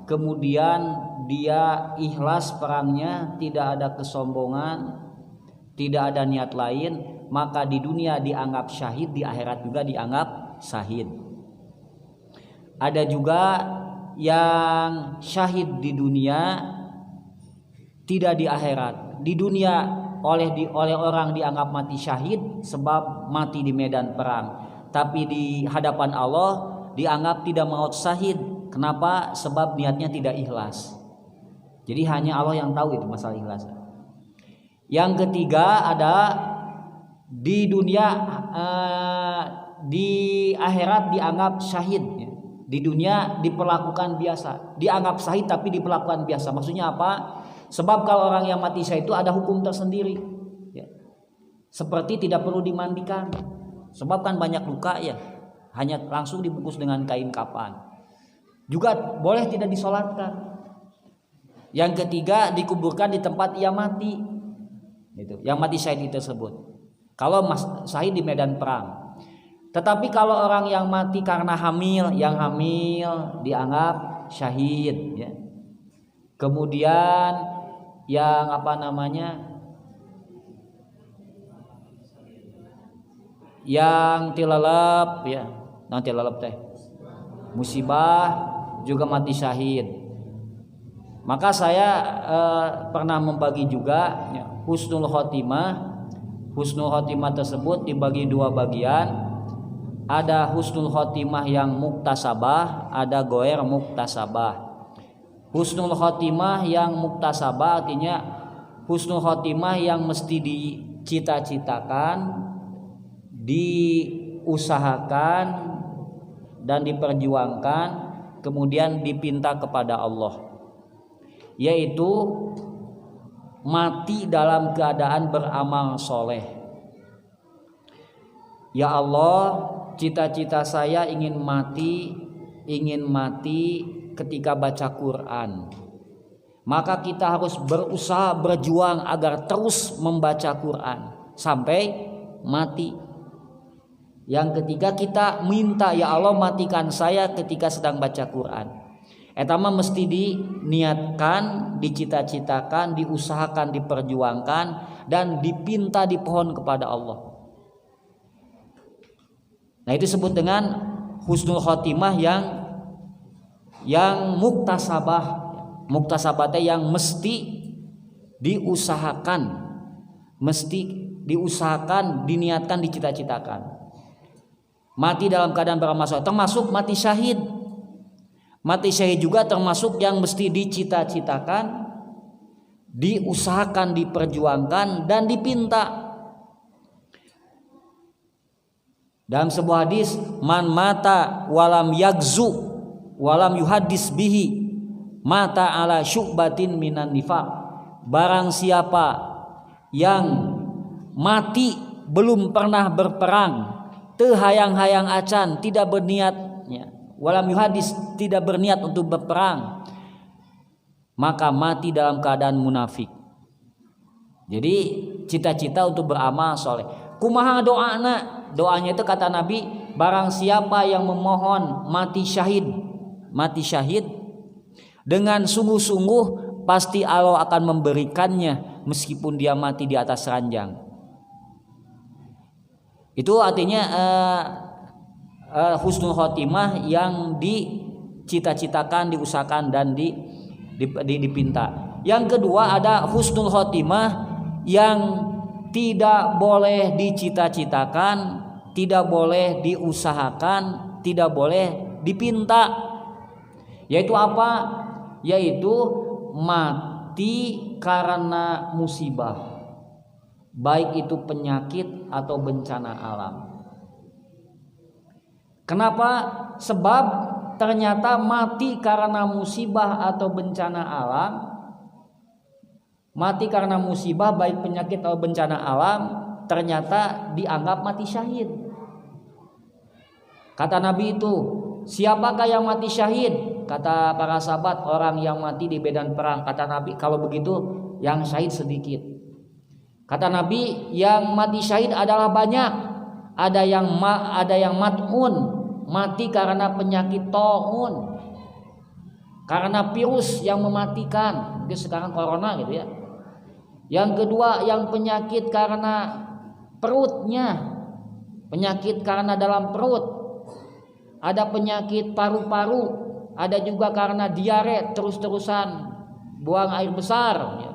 kemudian dia ikhlas perangnya, tidak ada kesombongan, tidak ada niat lain, maka di dunia dianggap syahid, di akhirat juga dianggap syahid. Ada juga yang syahid di dunia, tidak di akhirat. Di dunia oleh orang dianggap mati syahid sebab mati di medan perang, tapi di hadapan Allah dianggap tidak maut syahid. Kenapa? Sebab niatnya tidak ikhlas. Jadi hanya Allah yang tahu itu masalah ikhlas. Yang ketiga ada di dunia, di akhirat dianggap syahid. Di dunia diperlakukan biasa, dianggap syahid tapi diperlakukan biasa. Maksudnya apa? Sebab kalau orang yang mati syahid itu ada hukum tersendiri, ya. Seperti tidak perlu dimandikan, sebab kan banyak luka ya, hanya langsung dibungkus dengan kain kafan. Juga boleh tidak disolatkan. Yang ketiga dikuburkan di tempat ia mati, itu yang mati syahid tersebut. Kalau syahid di medan perang. Tetapi kalau orang yang mati karena hamil, yang hamil dianggap syahid, ya. Kemudian yang yang tilalap, ya, nanti tilalap teh musibah juga mati syahid. Maka saya pernah membagi juga, ya, husnul khotimah tersebut dibagi dua bagian. Ada husnul khotimah yang muktasabah, ada goer muktasabah. Husnul khotimah yang muktasabah artinya husnul khotimah yang mesti dicita-citakan, diusahakan dan diperjuangkan, kemudian dipinta kepada Allah, yaitu mati dalam keadaan beramal soleh. Ya Allah, cita-cita saya ingin mati ketika baca Quran. Maka kita harus berusaha berjuang agar terus membaca Quran sampai mati. Yang ketiga kita minta, ya Allah matikan saya ketika sedang baca Quran. Etama mesti diniatkan, dicita-citakan, diusahakan, diperjuangkan dan dipinta, dipohon kepada Allah. Nah, itu disebut dengan husnul khotimah yang muktasabah. Muktasabahnya yang mesti diusahakan, diniatkan, dicita-citakan. Mati dalam keadaan beramal soleh termasuk mati syahid. Mati syahid juga termasuk yang mesti dicita-citakan, diusahakan, diperjuangkan dan dipinta. Dalam sebuah hadis, man mata walam yagzu walam yuhadis bihi mata ala syu'batin minan nifaq. Barang siapa yang mati belum pernah berperang, teu hayang-hayang acan, tidak berniatnya, walam yuhadis, tidak berniat untuk berperang, maka mati dalam keadaan munafik. Jadi cita-cita untuk beramal soleh. Kumaha doanya itu kata Nabi, barang siapa yang memohon mati syahid dengan sungguh-sungguh, pasti Allah akan memberikannya meskipun dia mati di atas ranjang. Itu artinya husnul khotimah yang dicita-citakan, diusahakan dan dipinta. Yang kedua ada husnul khotimah yang tidak boleh dicita-citakan, tidak boleh diusahakan, tidak boleh dipinta. Yaitu apa? Yaitu mati karena musibah, baik itu penyakit atau bencana alam. Kenapa? Sebab ternyata mati karena musibah atau bencana alam, mati karena musibah baik penyakit atau bencana alam, ternyata dianggap mati syahid. Kata Nabi itu, siapakah yang mati syahid? Kata para sahabat, orang yang mati di medan perang. Kata Nabi, kalau begitu yang syahid sedikit. Kata Nabi, yang mati syahid adalah banyak. Ada yang mat'un, mati karena penyakit taun, karena virus yang mematikan, itu sekarang corona gitu ya. Yang kedua, yang penyakit karena perutnya, penyakit karena dalam perut. Ada penyakit paru-paru, ada juga karena diare terus-terusan buang air besar ya.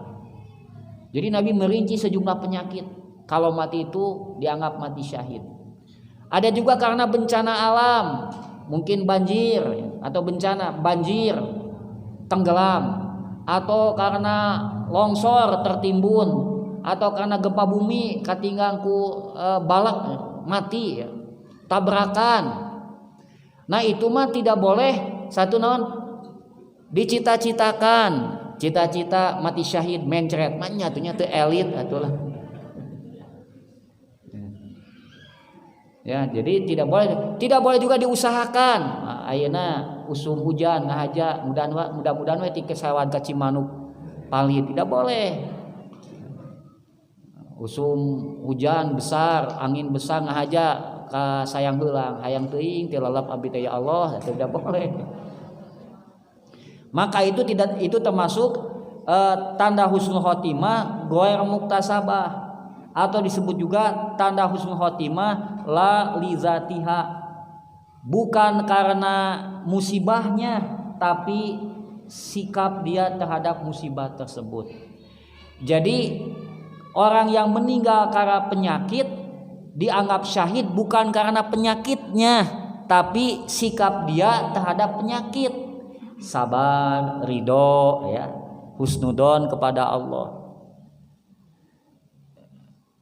Jadi Nabi merinci sejumlah penyakit. Kalau mati itu dianggap mati syahid. Ada juga karena bencana alam, mungkin banjir atau bencana banjir, tenggelam, atau karena longsor tertimbun, atau karena gempa bumi katinggang ku balak mati, tabrakan. Nah itu mah tidak boleh satu naon dicita-citakan, cita-cita mati syahid mencret, maknya teh elit atulah. Ya, jadi tidak boleh juga diusahakan. Nah, ayeuna usum hujan ngahaja mudah-mudahan we ti kesawan ka Cimanuk palit, tidak boleh. Usum hujan besar, angin besar ngahaja ka sayang heulang, hayang teuing ti lalap abdi teh ya Allah, tidak boleh. Maka itu termasuk tanda husnul khotimah ghair muktasabah, atau disebut juga tanda husnul khotimah la lizatiha, bukan karena musibahnya tapi sikap dia terhadap musibah tersebut. Jadi orang yang meninggal karena penyakit dianggap syahid bukan karena penyakitnya tapi sikap dia terhadap penyakit, sabar, ridho ya, husnudon kepada Allah.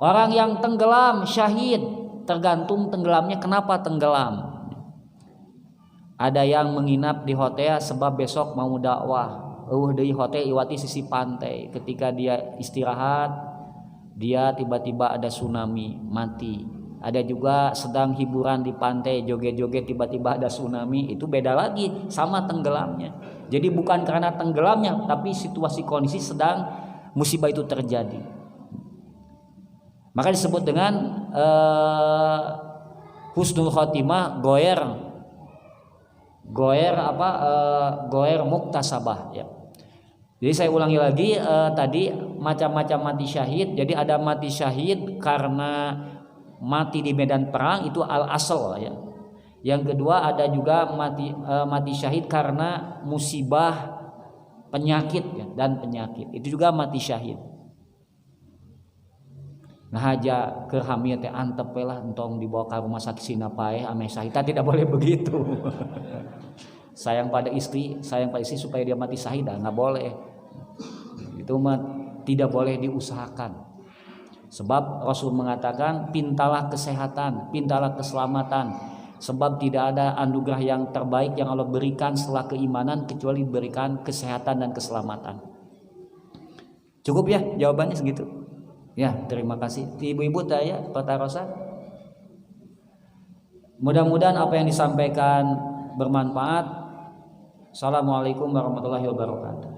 Orang yang tenggelam syahid, tergantung tenggelamnya kenapa tenggelam. Ada yang menginap di hotel sebab besok mau dakwah. Di hotel iwati sisi pantai. Ketika dia istirahat, dia tiba-tiba ada tsunami, mati. Ada juga sedang hiburan di pantai, joget-joget tiba-tiba ada tsunami, itu beda lagi sama tenggelamnya. Jadi bukan karena tenggelamnya, tapi situasi kondisi sedang musibah itu terjadi. Maka disebut dengan husnul khotimah goer muktasabah ya. Jadi saya ulangi lagi tadi macam-macam mati syahid. Jadi ada mati syahid karena mati di medan perang, itu al-asl ya. Yang kedua ada juga mati syahid karena musibah penyakit ya, dan penyakit. Itu juga mati syahid. Ngahaja ke hamil teh antep lah entong dibawa ke rumah sakit Sinapae ame syahid, tidak boleh begitu. sayang pada istri supaya dia mati syahid, nggak boleh. Itu mah tidak boleh diusahakan. Sebab Rasul mengatakan pintalah kesehatan, pintalah keselamatan. Sebab tidak ada anugerah yang terbaik yang Allah berikan setelah keimanan kecuali berikan kesehatan dan keselamatan. Cukup ya jawabannya segitu. Ya, terima kasih. Ibu-ibu tanya, Pak Tarosa. Mudah-mudahan apa yang disampaikan bermanfaat. Assalamualaikum warahmatullahi wabarakatuh.